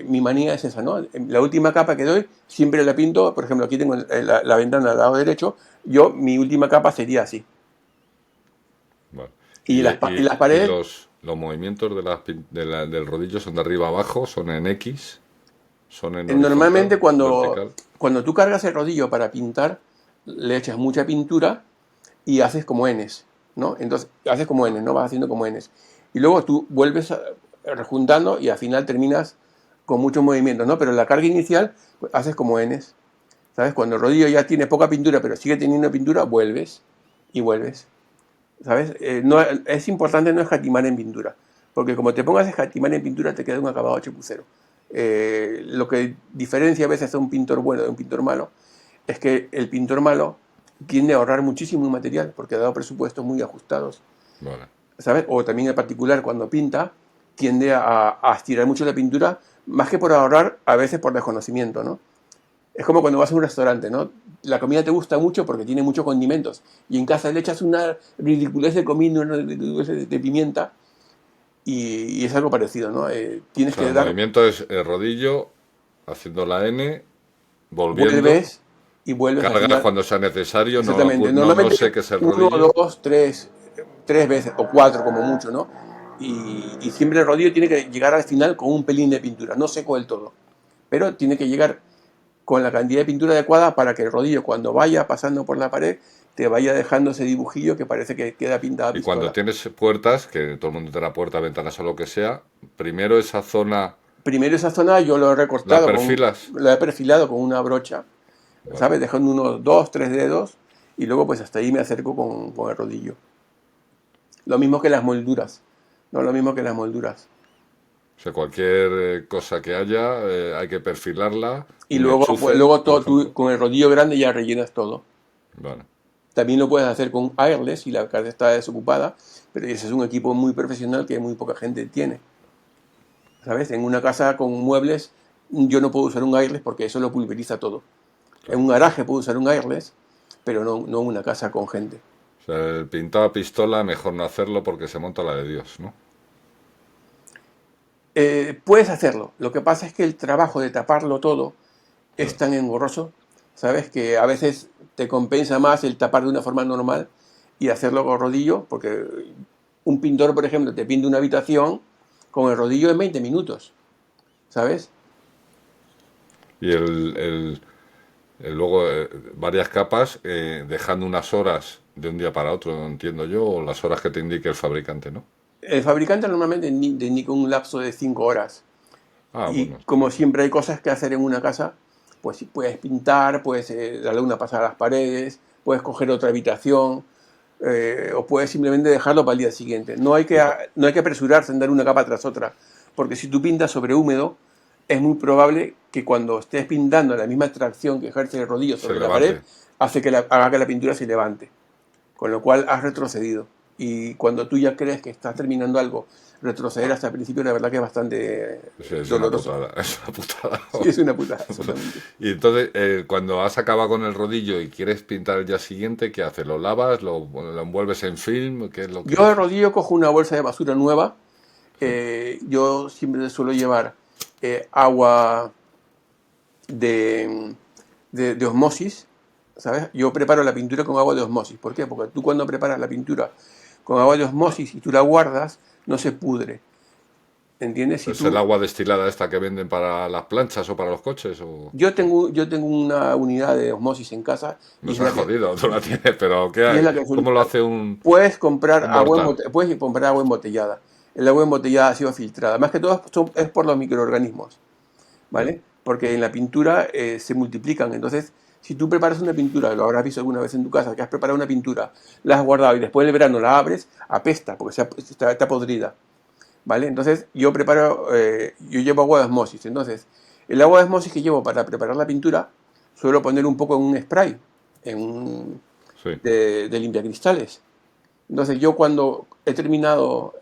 mi manía es esa, ¿no? La última capa que doy siempre la pinto, por ejemplo, aquí tengo la ventana al lado derecho, mi última capa sería así. vale. Y y las paredes, Los movimientos del rodillo son de arriba a abajo, son en X, son en normalmente horizontal, vertical. cuando tú cargas el rodillo para pintar, le echas mucha pintura y haces como Ns, ¿no? Entonces, haces como Ns, ¿no? Vas haciendo como Ns. Y luego tú vuelves rejuntando y al final terminas con muchos movimientos, ¿no? Pero en la carga inicial pues, haces como Ns, ¿sabes? Cuando el rodillo ya tiene poca pintura, pero sigue teniendo pintura, vuelves y vuelves, ¿sabes? No, es importante no escatimar en pintura, porque como te pongas a escatimar en pintura te queda un acabado chapucero. Lo que diferencia a veces a un pintor bueno de un pintor malo es que el pintor malo tiende a ahorrar muchísimo en material, porque ha dado presupuestos muy ajustados, Vale. ¿sabes? O también en particular cuando pinta, tiende a estirar mucho la pintura, más que por ahorrar, a veces por desconocimiento, ¿no? Es como cuando vas a un restaurante, ¿no? La comida te gusta mucho porque tiene muchos condimentos. Y en casa le echas una ridiculez de comino, una ridiculez de pimienta, y es algo parecido, ¿no? O Tienes sea, que el dar, movimiento es el rodillo haciendo la N, volviendo, vuelves y vuelves al cargas final. cuando sea necesario, Exactamente. no Normalmente sé qué es el uno, rodillo. dos, tres veces, o cuatro como mucho, ¿no? Y siempre el rodillo tiene que llegar al final con un pelín de pintura, no seco del todo. Pero tiene que llegar con la cantidad de pintura adecuada para que el rodillo cuando vaya pasando por la pared te vaya dejando ese dibujillo que parece que queda pintado a Y cuando pistola. tienes puertas, que todo el mundo tendrá puertas, ventanas o lo que sea, primero esa zona Primero esa zona yo la perfilas. lo he perfilado con una brocha, Vale. ¿sabes? Dejando unos dos, tres dedos y luego pues hasta ahí me acerco con el rodillo. Lo mismo que las molduras, no lo mismo que las molduras. O sea, cualquier cosa que haya, hay que perfilarla, Y un luego, pues, enchufe, luego por todo, tú ejemplo. con el rodillo grande ya rellenas todo. Vale. También lo puedes hacer con airless si la carga está desocupada, pero ese es un equipo muy profesional que muy poca gente tiene. ¿Sabes? En una casa con muebles yo no puedo usar un airless porque eso lo pulveriza todo. En Claro. un garaje puedo usar un airless, pero no en una casa con gente. O sea, el pintado a pistola, mejor no hacerlo porque se monta la de Dios, ¿no? Puedes hacerlo. Lo que pasa es que el trabajo de taparlo todo es Claro. tan engorroso, ¿sabes? Que a veces te compensa más el tapar de una forma normal y hacerlo con rodillo, porque un pintor, por ejemplo, te pinta una habitación con el rodillo en 20 minutos, ¿sabes? Y luego varias capas, dejando unas horas de un día para otro, entiendo yo, o las horas que te indique el fabricante, ¿no? El fabricante normalmente te indica un lapso de 5 horas. Ah, Y bueno, está como bien. siempre hay cosas que hacer en una casa, pues si puedes pintar, puedes darle una pasada a las paredes, puedes coger otra habitación, o puedes simplemente dejarlo para el día siguiente. Y cu- No hay que apresurarse en dar una capa tras otra, porque si tú pintas sobre húmedo, es muy probable que cuando estés pintando la misma tracción que ejerce el rodillo se sobre la pared, levante. haga que la pintura se levante, con lo cual has retrocedido. Y cuando tú ya crees que estás terminando algo, retroceder hasta el principio, la verdad que es bastante Sí, es una doloroso. putada, es una putada. Sí, es una putada, absolutamente. Y entonces, cuando has acabado con el rodillo y quieres pintar el día siguiente, ¿qué haces? ¿Lo lavas? ¿Lo envuelves en film? ¿Qué es lo que Yo de haces? rodillo cojo una bolsa de basura nueva. Sí, Yo siempre suelo llevar agua, de, de osmosis, ¿sabes? Yo preparo la pintura con agua de osmosis. ¿Por qué? Porque tú cuando preparas la pintura con agua de osmosis y tú la guardas, no se pudre. ¿Entiendes? Si ¿Es el tú, agua destilada esta que venden para las planchas o para los coches? O... yo tengo una unidad de osmosis en casa y Nos es has la que, jodido, tú la tienes, pero ¿qué y es hay? la que ¿Cómo lo hace un mortal? puedes comprar agua embotellada. El agua embotellada ha sido filtrada. Más que todo es por los microorganismos, Ya. ¿vale? Porque en la pintura se multiplican. Entonces, si tú preparas una pintura, lo habrás visto alguna vez en tu casa, que has preparado una pintura, la has guardado y después del verano la abres, apesta porque está podrida, ¿vale? Entonces, yo llevo agua de osmosis. Entonces, el agua de osmosis que llevo para preparar la pintura, suelo poner un poco en un spray, en un, Sí, de limpiacristales. Entonces, yo cuando he terminado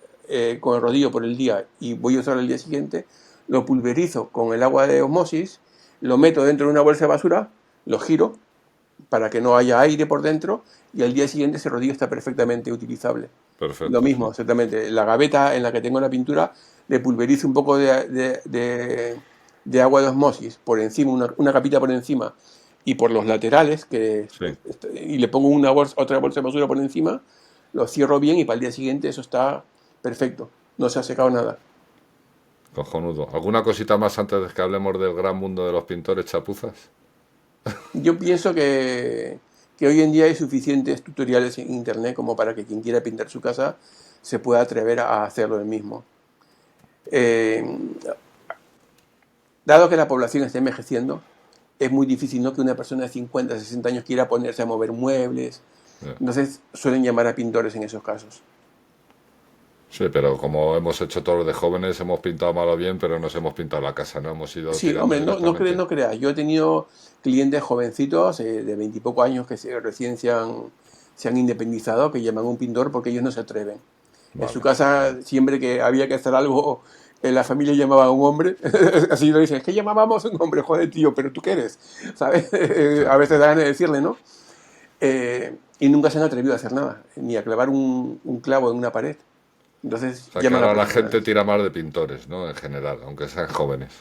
con el rodillo por el día y voy a usar el día siguiente, lo pulverizo con el agua de osmosis, lo meto dentro de una bolsa de basura, lo giro para que no haya aire por dentro y al día siguiente ese rodillo está perfectamente utilizable. Lo perfecto, mismo, sí. exactamente. La gaveta en la que tengo la pintura le pulverizo un poco de agua de osmosis por encima, una capita por encima y por los laterales, Sí, y le pongo otra bolsa de basura por encima, lo cierro bien y para el día siguiente eso está perfecto. No se ha secado nada. cojonudo. ¿Alguna cosita más antes de que hablemos del gran mundo de los pintores chapuzas? Yo pienso que hoy en día hay suficientes tutoriales en internet como para que quien quiera pintar su casa se pueda atrever a hacerlo él mismo. Eh, Dado que la población está envejeciendo, es muy difícil, ¿no?, que una persona de 50, 60 años quiera ponerse a mover muebles. Ya. Entonces suelen llamar a pintores en esos casos. Sí, pero como hemos hecho todos de jóvenes, hemos pintado mal o bien, pero nos hemos pintado la casa, ¿no? Hemos ido Sí, tirando hombre, directamente. no creas. Yo he tenido clientes jovencitos de 20 y poco años que recién se han independizado, que llaman a un pintor porque ellos no se atreven. En su Vale. casa, siempre que había que hacer algo, la familia llamaba a un hombre. Así lo dicen, es que llamábamos a un hombre, joder, tío, pero tú qué eres, ¿sabes? Sí. A veces da ganas de decirle, ¿no? Y nunca se han atrevido a hacer nada, ni a clavar un clavo en una pared. O Entonces sea que llaman a ahora la gente profesionales. tira más de pintores, ¿no? En general, aunque sean jóvenes.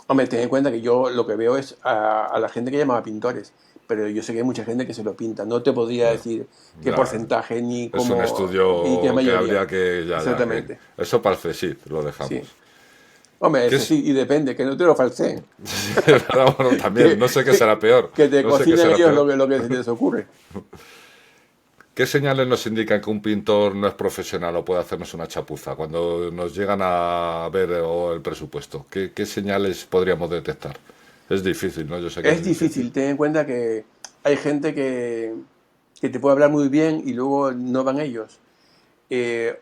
Hombre, ten en cuenta que yo lo que veo es a la gente que llamaba pintores, pero yo sé que hay mucha gente que se lo pinta. No te podría Ya, decir qué ya. porcentaje ni Es un cómo, ni qué estudio que mayoría. habría que... Ya, ya. Exactamente, Eso para el CSIC lo dejamos. sí. Hombre, ¿Qué eso es? sí, y depende, que no te lo falseen. Pero bueno, también, Que, no sé qué que, será peor. que te No sé qué cocinen será ellos peor. lo que se les ocurre. ¿Qué señales nos indican que un pintor no es profesional o puede hacernos una chapuza cuando nos llegan a ver o el presupuesto? ¿Qué señales podríamos detectar? Es difícil, ¿no? Yo sé que es Es difícil. difícil, ten en cuenta que hay gente que te puede hablar muy bien y luego no van ellos.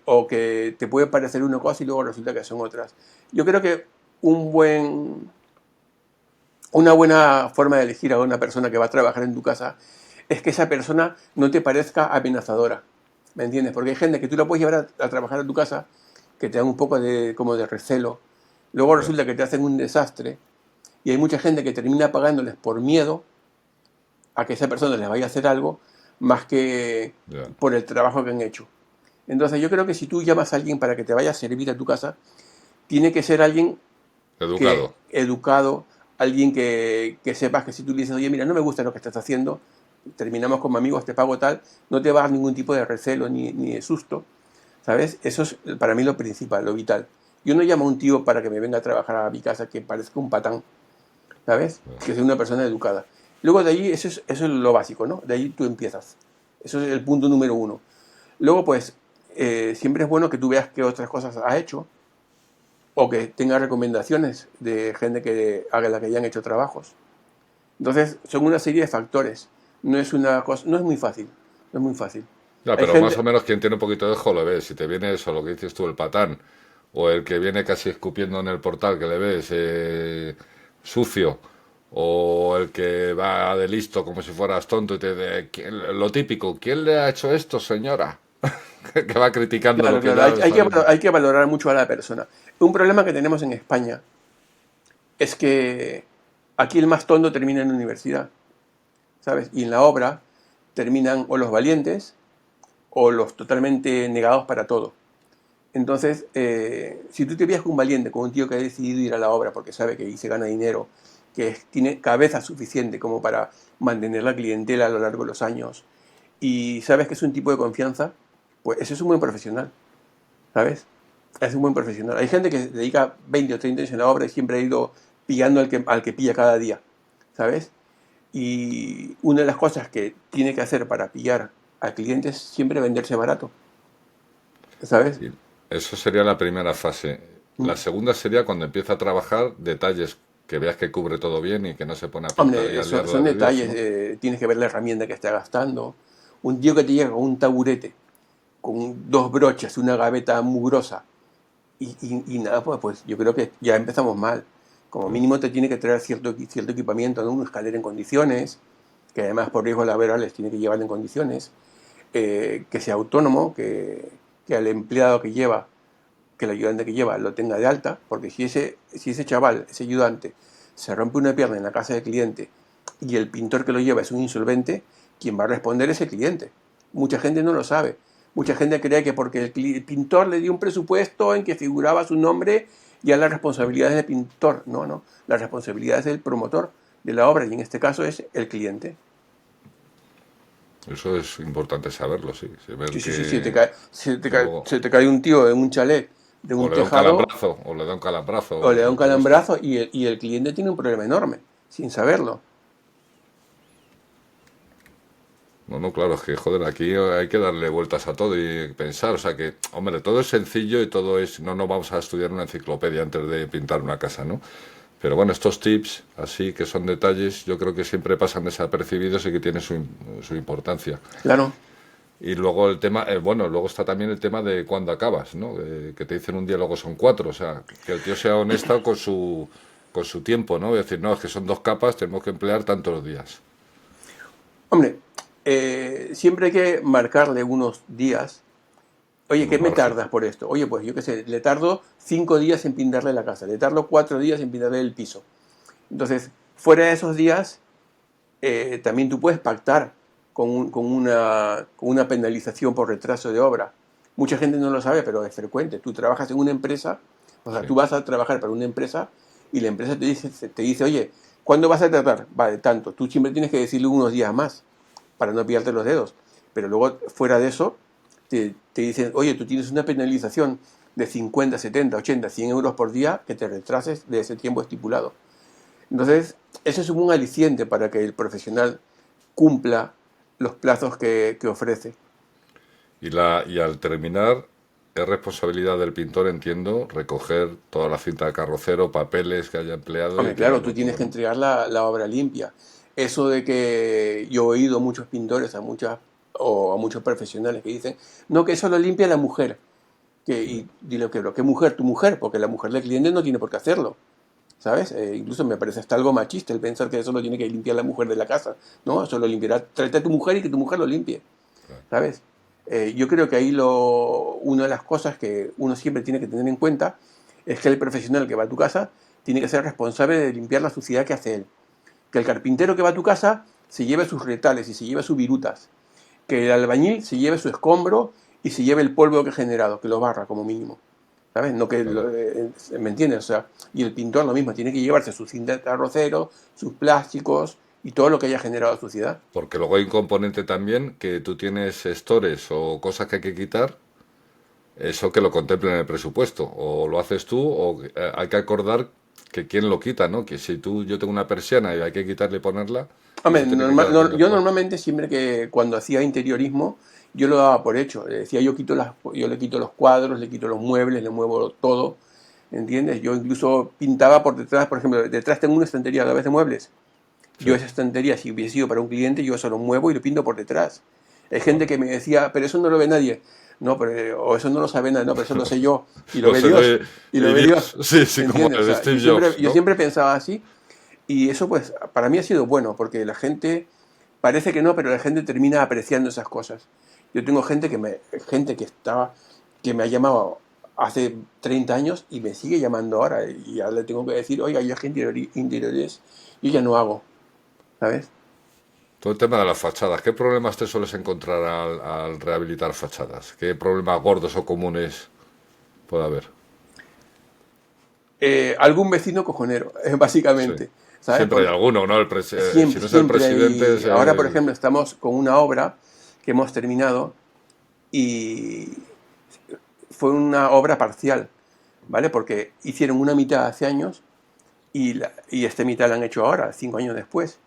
O que te puede parecer una cosa y luego resulta que son otras. Yo creo que un buen, una buena forma de elegir a una persona que va a trabajar en tu casa es que esa persona no te parezca amenazadora. ¿Me entiendes? Porque hay gente que tú la puedes llevar a trabajar a tu casa que te dan un poco como de recelo. Luego Ya, resulta que te hacen un desastre y hay mucha gente que termina pagándoles por miedo a que esa persona les vaya a hacer algo más que ya. por el trabajo que han hecho. Entonces yo creo que si tú llamas a alguien para que te vaya a servir a tu casa, tiene que ser alguien que Educado. educado, alguien que sepas que si tú le dices, oye, mira, no me gusta lo que estás haciendo, terminamos como amigos, te pago tal, no te va a dar ningún tipo de recelo ni de susto, ¿sabes? Eso es para mí lo principal, lo vital. Yo no llamo a un tío para que me venga a trabajar a mi casa que parezca un patán, ¿sabes? Que sea una persona educada. Luego de ahí, eso es lo básico, ¿no? De ahí tú empiezas. Eso es el punto número uno. Luego, pues, siempre es bueno que tú veas qué otras cosas ha hecho o que tenga recomendaciones de gente que haga la que hayan hecho trabajos. Entonces, son una serie de factores. No es una cosa, no es muy fácil. No es muy fácil. Ya, Hay pero más o gente, menos quien tiene un poquito de ojo lo ves. Si te viene eso, lo que dices tú, el patán, o el que viene casi escupiendo en el portal que le ves sucio, o el que va de listo como si fueras tonto y lo típico, ¿quién le ha hecho esto, señora? Que va criticando lo claro, que claro, ya está viendo. hay que valorar mucho a la persona. Un problema que tenemos en España es que aquí el más tonto termina en la universidad, ¿sabes? Y en la obra terminan o los valientes o los totalmente negados para todo. Entonces, si tú te pillas con un valiente, con un tío que ha decidido ir a la obra porque sabe que ahí se gana dinero tiene cabeza suficiente como para mantener la clientela a lo largo de los años y sabes que es un tipo de confianza, pues ese es un buen profesional, ¿sabes? Es un buen profesional. Hay gente que dedica 20 o 30 años en la obra y siempre ha ido pillando al que pilla cada día, ¿sabes? Y una de las cosas que tiene que hacer para pillar al cliente es siempre venderse barato, ¿sabes? Y eso sería la primera fase. La Mm. segunda sería cuando empieza a trabajar detalles que veas que cubre todo bien y que no se pone a pintar y Hombre, a liarla son de Dios, detalles, ¿no? tienes que ver la herramienta que está gastando. Un tío que te llega con un taburete, con dos broches, una gaveta mugrosa y nada, pues yo creo que ya empezamos mal. Como Claro. mínimo te tiene que traer cierto equipamiento, ¿no? Una escalera en condiciones, que además por riesgos laborales tiene que llevar en condiciones, que sea autónomo, que al empleado que lleva, que el ayudante que lleva lo tenga de alta, porque si ese chaval, ese ayudante, se rompe una pierna en la casa del cliente y el pintor que lo lleva es un insolvente, quien va a responder es el cliente. Mucha gente no lo sabe. Mucha gente cree que porque el pintor le dio un presupuesto en que figuraba su nombre, ya la responsabilidad es del pintor. No, no. La responsabilidad es del promotor de la obra y en este caso es el cliente. Eso es importante saberlo, sí. Ver Sí, sí, sí, que luego se te cae un tío en un chalet de o un le da un tejado calambrazo, o le da un calambrazo, o le da un o todo esto. calambrazo y el cliente tiene un problema enorme, sin saberlo. No, no, claro, es que, joder, aquí hay que darle vueltas a todo y pensar, o sea que, hombre, todo es sencillo y todo es, no nos vamos a estudiar una enciclopedia antes de pintar una casa, ¿no? Pero bueno, estos tips, así que son detalles, yo creo que siempre pasan desapercibidos y que tienen su importancia. Claro. Y luego el tema, bueno, luego está también el tema de cuándo acabas, ¿no? Que te dicen un día, luego son cuatro, o sea, que el tío sea honesto con su tiempo, ¿no? Es decir, no, es que son dos capas, tenemos que emplear tantos días. Hombre, siempre hay que marcarle unos días. Oye, ¿qué Unos me margen. tardas por esto? Oye, pues yo qué sé, le tardo 5 días en pintarle la casa, le tardo 4 días en pintarle el piso. Entonces, fuera de esos días, también tú puedes pactar con una penalización por retraso de obra. Mucha gente no lo sabe, pero es frecuente. Tú trabajas en una empresa, o sea, Sí, tú vas a trabajar para una empresa y la empresa te dice, oye, ¿cuándo vas a tratar? Vale, tanto. Tú siempre tienes que decirle unos días más para no pillarte los dedos. Pero luego, fuera de eso, te dicen, oye, tú tienes una penalización de 50, 70, 80, 100 euros por día que te retrases de ese tiempo estipulado. Entonces, eso es un aliciente para que el profesional cumpla los plazos que ofrece. y al terminar, es responsabilidad del pintor, entiendo, recoger toda la cinta de carrocero, papeles que haya empleado y Hombre, claro, tirarlo tú tienes todo, que ¿no? entregar la obra limpia. Eso de que yo he oído a muchos pintores, o a muchos profesionales que dicen, no, que eso lo limpia la mujer. Y dile que, ¿qué mujer? Tu mujer, porque la mujer del cliente no tiene por qué hacerlo. ¿Sabes? Incluso me parece hasta algo machista el pensar que eso lo tiene que limpiar la mujer de la casa. No, eso lo limpiará. Tráete a tu mujer y que tu mujer lo limpie. ¿Sabes? Yo creo que ahí una de las cosas que uno siempre tiene que tener en cuenta es que el profesional que va a tu casa tiene que ser responsable de limpiar la suciedad que hace él. Que el carpintero que va a tu casa se lleve sus retales y se lleve sus virutas. Que el albañil se lleve su escombro y se lleve el polvo que ha generado, que lo barra como mínimo. ¿Sabes? No que Claro. ¿me entiendes? O sea, y el pintor lo mismo, tiene que llevarse su cinta de carrocero, sus plásticos y todo lo que haya generado suciedad. Porque luego hay un componente también que tú tienes stores o cosas que hay que quitar, eso que lo contemple en el presupuesto. O lo haces tú o hay que acordar que quién lo quita, ¿no? Que si yo tengo una persiana y hay que quitarle y ponerla, Hombre, eso tiene que quedar bien yo después. normalmente siempre que cuando hacía interiorismo, yo lo daba por hecho. Le decía, yo le quito los cuadros, le quito los muebles, le muevo todo, ¿entiendes? Yo incluso pintaba por detrás, por ejemplo, detrás tengo una estantería a la vez de muebles. Yo Sí, esa estantería, si hubiese sido para un cliente, yo eso lo muevo y lo pinto por detrás. Hay gente claro. que me decía, pero eso no lo ve nadie. No, pero, o eso no lo sabe nadie, no, pero eso lo sé yo. Y lo No ve se Dios. ve Y lo y ve Dios, Dios. sí, sí, como ¿Entiendes? O el de sea, Steve Jobs, yo ¿no? siempre pensaba así. Y eso, pues, para mí ha sido bueno, porque la gente, parece que no, pero la gente termina apreciando esas cosas. Yo tengo gente que me ha llamado hace 30 años y me sigue llamando ahora. Y ya le tengo que decir, oiga, yo es que interiores, yo ya no hago, ¿sabes? Todo el tema de las fachadas. ¿Qué problemas te sueles encontrar al rehabilitar fachadas? ¿Qué problemas gordos o comunes puede haber? Algún vecino cojonero, Sí, básicamente. ¿sabes? Siempre hay Porque alguno, ¿no? Si siempre, no es el siempre presidente, es hay... Ahora, por el... ejemplo, estamos con una obra que hemos terminado y fue una obra parcial, ¿vale? Porque hicieron una mitad hace años y esta mitad la han hecho ahora, 5 años después.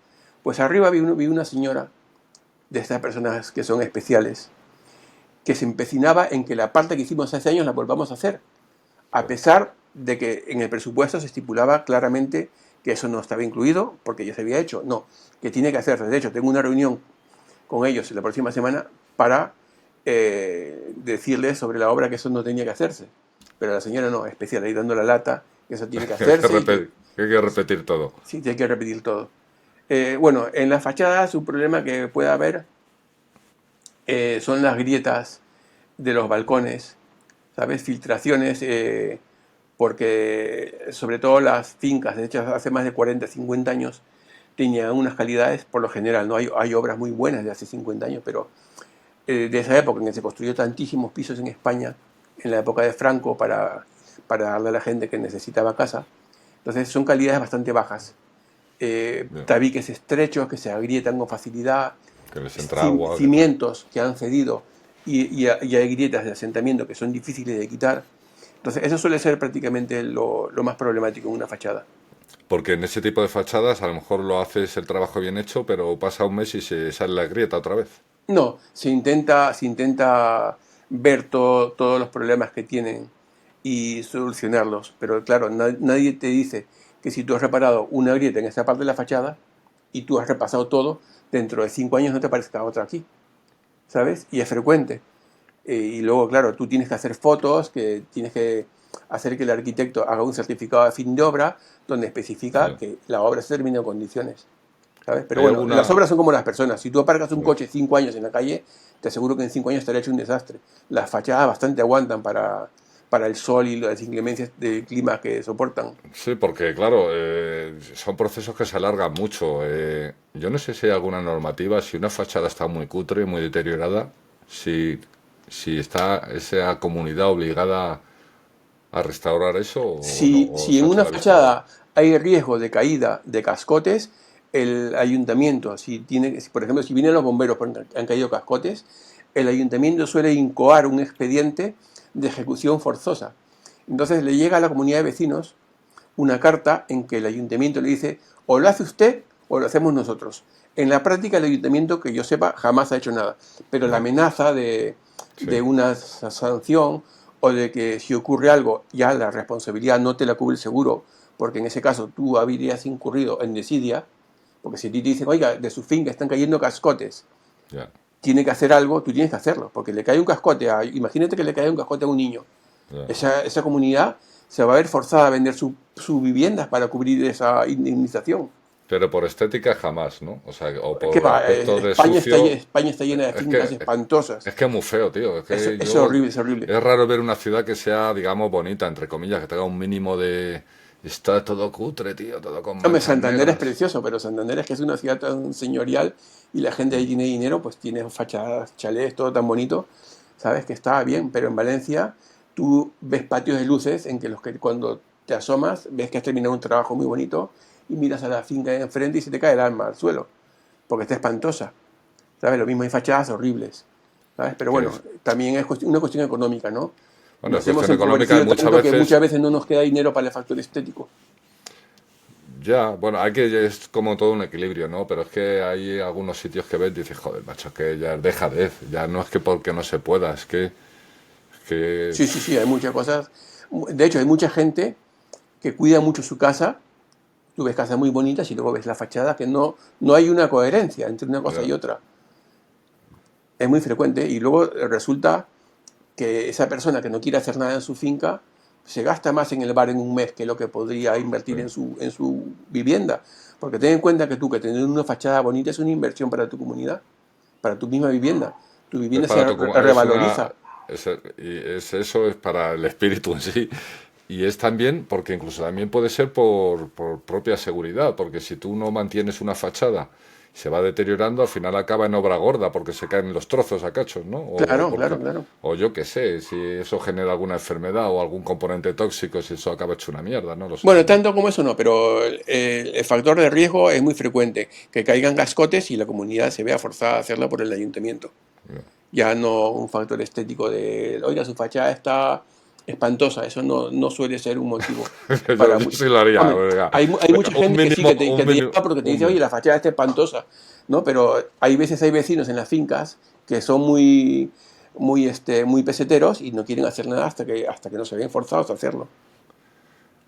Pues arriba vi una señora de estas personas que son especiales, que se empecinaba en que la parte que hicimos hace años la volvamos a hacer, a pesar de que en el presupuesto se estipulaba claramente que eso no estaba incluido porque ya se había hecho. No, que tiene que hacerse. De hecho, tengo una reunión con ellos la próxima semana para decirles sobre la obra que eso no tenía que hacerse. Pero la señora no, especial, ahí dando la lata, que eso tiene que hacerse y que que hay que repetir todo. sí, tiene que repetir todo. Bueno, en las fachadas un problema que puede haber son las grietas de los balcones, ¿sabes? Filtraciones, porque sobre todo las fincas, de hecho hace más de 40, 50 años, tenían unas calidades, por lo general, ¿no? Hay obras muy buenas de hace 50 años, pero de esa época en que se construyó tantísimos pisos en España, en la época de Franco, para darle a la gente que necesitaba casa. Entonces son calidades bastante bajas. Ya. Tabiques estrechos que se agrietan con facilidad, Que les entra agua, que tal. cimientos que han cedido y hay grietas de asentamiento que son difíciles de quitar. Entonces eso suele ser prácticamente lo más problemático en una fachada. Porque en ese tipo de fachadas a lo mejor lo haces el trabajo bien hecho, pero pasa un mes y se sale la grieta otra vez. No, se intenta ver todos los problemas que tienen y solucionarlos, pero claro, nadie te dice que si tú has reparado una grieta en esta parte de la fachada y tú has repasado todo, dentro de 5 años no te aparezca otra aquí, ¿sabes? Y es frecuente. Y luego, claro, tú tienes que hacer fotos, que tienes que hacer que el arquitecto haga un certificado de fin de obra donde especifica Ya. que la obra se termina en condiciones, ¿sabes? Pero ¿Hay bueno, las alguna...? obras son como las personas. Si tú aparcas un Ya. coche 5 años en la calle, te aseguro que en 5 años estará hecho un desastre. Las fachadas bastante aguantan para el sol y las inclemencias del clima que soportan. Sí, porque claro, son procesos que se alargan mucho. Yo no sé si hay alguna normativa, si una fachada está muy cutre, muy deteriorada, si, si está esa comunidad obligada a restaurar eso o no, o Si se en hace una la vista gorda. fachada hay riesgo de caída de cascotes, el ayuntamiento, si, por ejemplo, si vienen los bomberos porque han caído cascotes, el ayuntamiento suele incoar un expediente de ejecución forzosa. Entonces le llega a la comunidad de vecinos una carta en que el ayuntamiento le dice o lo hace usted o lo hacemos nosotros. En la práctica el ayuntamiento, que yo sepa, jamás ha hecho nada, pero la No, amenaza de sí, una sanción o de que si ocurre algo ya la responsabilidad no te la cubre el seguro, porque en ese caso tú habrías incurrido en desidia, porque si a ti te dicen, oiga, de su finca están cayendo cascotes, ya, tiene que hacer algo, tú tienes que hacerlo, porque le cae un cascote, imagínate que le cae un cascote a un niño, ya. esa comunidad se va a ver forzada a vender sus viviendas para cubrir esa indemnización. Pero por estética jamás, ¿no? O sea, o ¿Qué por va? aspecto de sucio, España está llena de es fincas que espantosas. es que es muy feo, tío. Es Eso, que es yo horrible, es horrible. es raro ver una ciudad que sea, digamos, bonita, entre comillas, que tenga un mínimo de está todo cutre, tío, todo con Hombre, manchas Santander es negras. precioso, pero Santander es que es una ciudad tan señorial y la gente ahí tiene dinero, pues tiene fachadas, chalés, todo tan bonito, sabes que está bien, pero en Valencia tú ves patios de luces en que los que cuando te asomas ves que has terminado un trabajo muy bonito y miras a la finca de enfrente y se te cae el alma al suelo, porque está espantosa, ¿sabes? Lo mismo hay fachadas horribles, ¿sabes? Pero Que bueno, también es una cuestión económica, ¿no? bueno, es Nos hemos cuestión económica y empobrecido muchas tanto que muchas veces veces no nos queda dinero para el factor estético. ya, bueno, hay que es como todo un equilibrio, ¿no? Pero es que hay algunos sitios que ves y dices, joder, macho, que ya es dejadez, ya no es que porque no se pueda, es que Sí, sí, sí, hay muchas cosas. De hecho, hay mucha gente que cuida mucho su casa. Tú ves casas muy bonitas y luego ves la fachada que no hay una coherencia entre una cosa y ya, otra. Es muy frecuente y luego resulta que esa persona que no quiere hacer nada en su finca se gasta más en el bar en un mes que lo que podría sí. invertir en su vivienda. Porque ten en cuenta que tú que tener una fachada bonita es una inversión para tu comunidad, para tu misma vivienda. Tu Es vivienda se para es una revaloriza. eso es para el espíritu en sí y es también porque incluso también puede ser por propia seguridad, porque si tú no mantienes una fachada, se va deteriorando, al final acaba en obra gorda porque se caen los trozos a cachos, ¿no? Claro, claro. O yo qué sé, si eso genera alguna enfermedad o algún componente tóxico, si eso acaba hecho una mierda, no lo sé. Bueno, tanto como eso no, pero el factor de riesgo es muy frecuente, que caigan cascotes y la comunidad se vea forzada a hacerlo por el ayuntamiento. Ya no un factor estético de, oiga, su fachada está espantosa, eso no suele ser un motivo. Yo sí lo haría. Hombre, hay mucha gente que sí, que te llama porque te dice, oye, la fachada está espantosa, ¿no? Pero hay vecinos en las fincas que son muy peseteros y no quieren hacer nada hasta que no se ven forzados a hacerlo.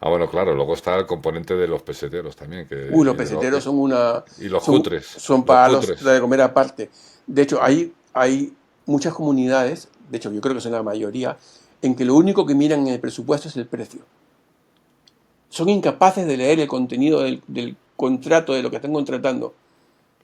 Bueno, claro, luego está el componente de los peseteros también. Los peseteros son una... Y los cutres. Son para los de comer aparte. De hecho, hay muchas comunidades, de hecho yo creo que son la mayoría, en que lo único que miran en el presupuesto es el precio. Son incapaces de leer el contenido del contrato, de lo que están contratando.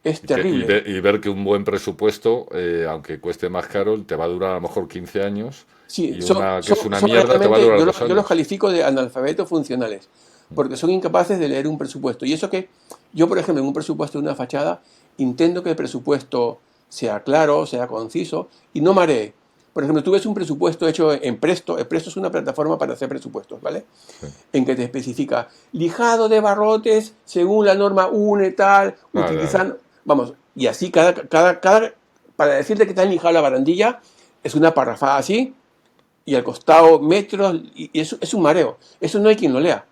Es terrible. Y ver que un buen presupuesto, aunque cueste más caro, te va a durar a lo mejor 15 años. Sí, y que es una mierda te va a durar 2 años. Yo los califico de analfabetos funcionales, porque son incapaces de leer un presupuesto. Y eso que yo, por ejemplo, en un presupuesto de una fachada, intento que el presupuesto sea claro, sea conciso y no maree. Por ejemplo, tú ves un presupuesto hecho en Presto. Presto es una plataforma para hacer presupuestos, ¿vale? Sí. En que te especifica lijado de barrotes según la norma UNE tal, utilizando... Vamos, y así para decirte que está lijado la barandilla, es una parrafada así, y al costado metros, y eso es un mareo. Eso no hay quien lo lea,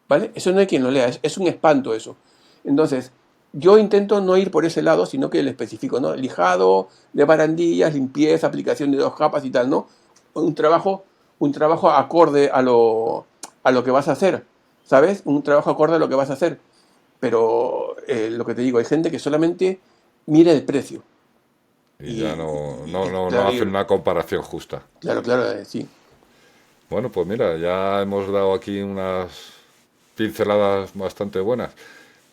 ¿vale? Eso no hay quien lo lea, es un espanto eso. Entonces, yo intento no ir por ese lado, sino que le especifico, ¿no? Lijado de barandillas, limpieza, aplicación de 2 capas y tal, ¿no? Un trabajo acorde a lo que vas a hacer, ¿sabes? Un trabajo acorde a lo que vas a hacer. Pero lo que te digo, hay gente que solamente mira el precio. Y ya no hacen una comparación justa. Claro, sí. Bueno, pues mira, ya hemos dado aquí unas pinceladas bastante buenas.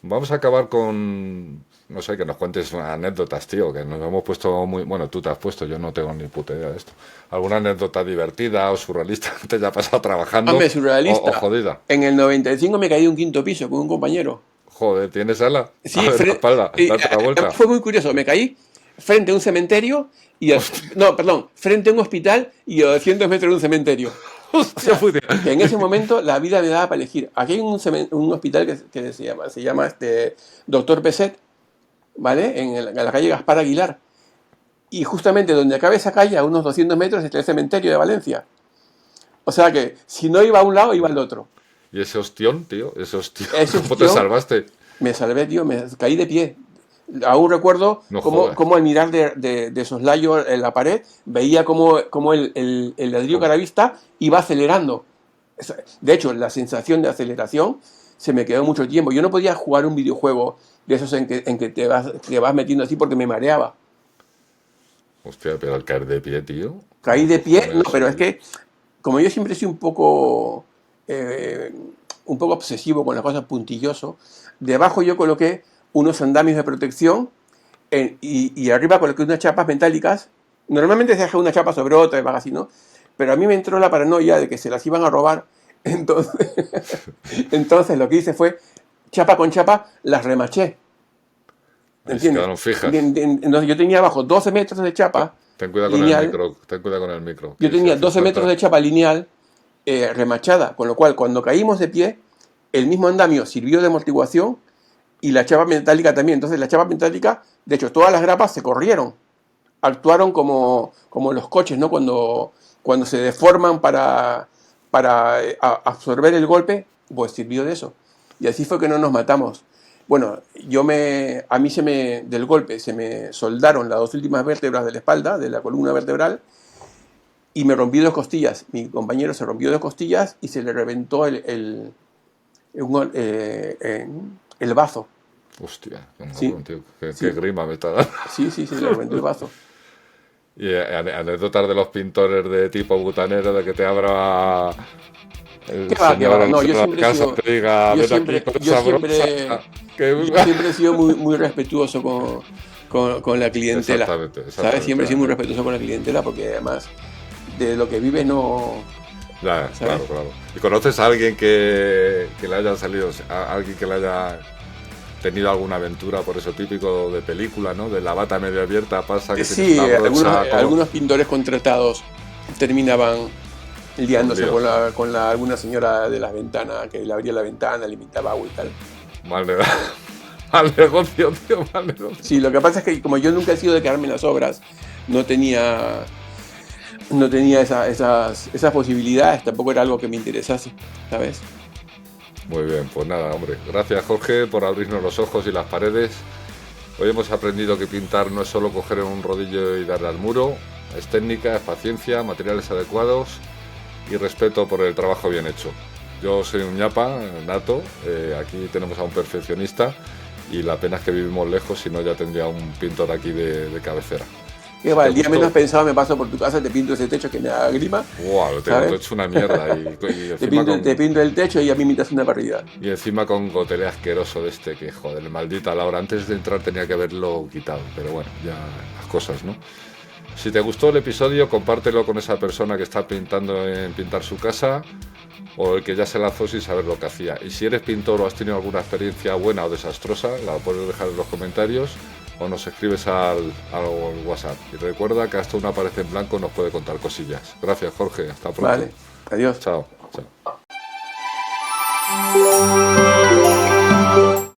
Vamos a acabar con, no sé, que nos cuentes anécdotas, tío, que nos hemos puesto muy... Bueno, tú te has puesto, yo no tengo ni puta idea de esto. ¿Alguna anécdota divertida o surrealista que te haya pasado trabajando? Hombre, surrealista. O jodida. En el 95 me caí de un 5º piso con un compañero. Joder, ¿tienes ala? Sí, la espalda, date la vuelta. Fue muy curioso, me caí frente a un cementerio frente a un hospital y a 200 metros de un cementerio. O sea, en ese momento la vida me daba para elegir. Aquí hay un hospital que se llama Doctor Peset, ¿vale? En la calle Gaspar Aguilar. Y justamente donde acaba esa calle, a unos 200 metros, está el cementerio de Valencia. O sea que si no iba a un lado, iba al otro. ¿Y ese ostión, tío? ¿Cómo te salvaste? Me salvé, tío, me caí de pie. Aún recuerdo cómo al mirar de soslayo en la pared veía cómo el ladrillo caravista iba acelerando. De hecho, la sensación de aceleración se me quedó mucho tiempo. Yo no podía jugar un videojuego de esos en que te vas metiendo así porque me mareaba. Hostia, pero al caer de pie, tío. Caí de pie, no, pero es que como yo siempre soy un poco obsesivo con las cosas, puntilloso, debajo yo coloqué unos andamios de protección y arriba coloqué unas chapas metálicas. Normalmente se deja una chapa sobre otra y va así, ¿no? Pero a mí me entró la paranoia de que se las iban a robar. Entonces lo que hice fue, chapa con chapa, las remaché. ¿Entiendes? Quedaron fijas. Entonces yo tenía abajo 12 metros de chapa. Ten cuidado con el micro. Yo tenía 12 metros de chapa lineal remachada, con lo cual cuando caímos de pie, el mismo andamio sirvió de amortiguación y la chapa metálica también. Entonces la chapa metálica, de hecho, todas las grapas se corrieron. Actuaron como los coches, ¿no? Cuando se deforman para absorber el golpe, pues sirvió de eso. Y así fue que no nos matamos. Bueno, a mí del golpe se me soldaron las 2 últimas vértebras de la espalda, de la columna vertebral, y me rompí 2 costillas. Mi compañero se rompió 2 costillas y se le reventó el bazo. Hostia, sí. Tío, qué grima me está dando. Sí, se le reventó el bazo. Y anécdotas de los pintores de tipo butanero, de que te abra el señor no, yo la casa, te diga, ven aquí con esa brocha. Yo siempre he sido muy respetuoso con la clientela. Exactamente. ¿Sabes? Siempre he sido muy respetuoso con la clientela porque además de lo que vives no... Ya, claro. ¿Y conoces a alguien que le haya salido, a alguien que le haya tenido alguna aventura por eso típico de película, ¿no? De la bata medio abierta pasa que Sí, tienes una brocha, como... algunos pintores contratados terminaban liándose Dios. alguna señora de las ventanas, que le abría la ventana, le imitaba agua y tal. Mal, mal negocio, tío, mal negocio. Sí, lo que pasa es que como yo nunca he sido de quedarme en las obras, no tenía esas posibilidades, tampoco era algo que me interesase, ¿sabes? Muy bien, pues nada, hombre. Gracias, Jorge, por abrirnos los ojos y las paredes. Hoy hemos aprendido que pintar no es solo coger un rodillo y darle al muro, es técnica, es paciencia, materiales adecuados y respeto por el trabajo bien hecho. Yo soy un ñapa nato, aquí tenemos a un perfeccionista y la pena es que vivimos lejos, si no ya tendría un pintor aquí de cabecera. Que va, el día menos pensado me paso por tu casa, te pinto ese techo que me da grima. Wow, te he hecho una mierda y encima te pinto el techo y a mí me das una barbaridad. Y encima con gotelé asqueroso de este, que joder, maldita la hora. Antes de entrar tenía que haberlo quitado, pero bueno, ya las cosas, ¿no? Si te gustó el episodio, compártelo con esa persona que está pintando en pintar su casa o el que ya se lanzó sin saber lo que hacía. Y si eres pintor o has tenido alguna experiencia buena o desastrosa, la puedes dejar en los comentarios o nos escribes al WhatsApp. Y recuerda que hasta una pared en blanco nos puede contar cosillas. Gracias, Jorge. Hasta pronto. Vale, adiós. Chao.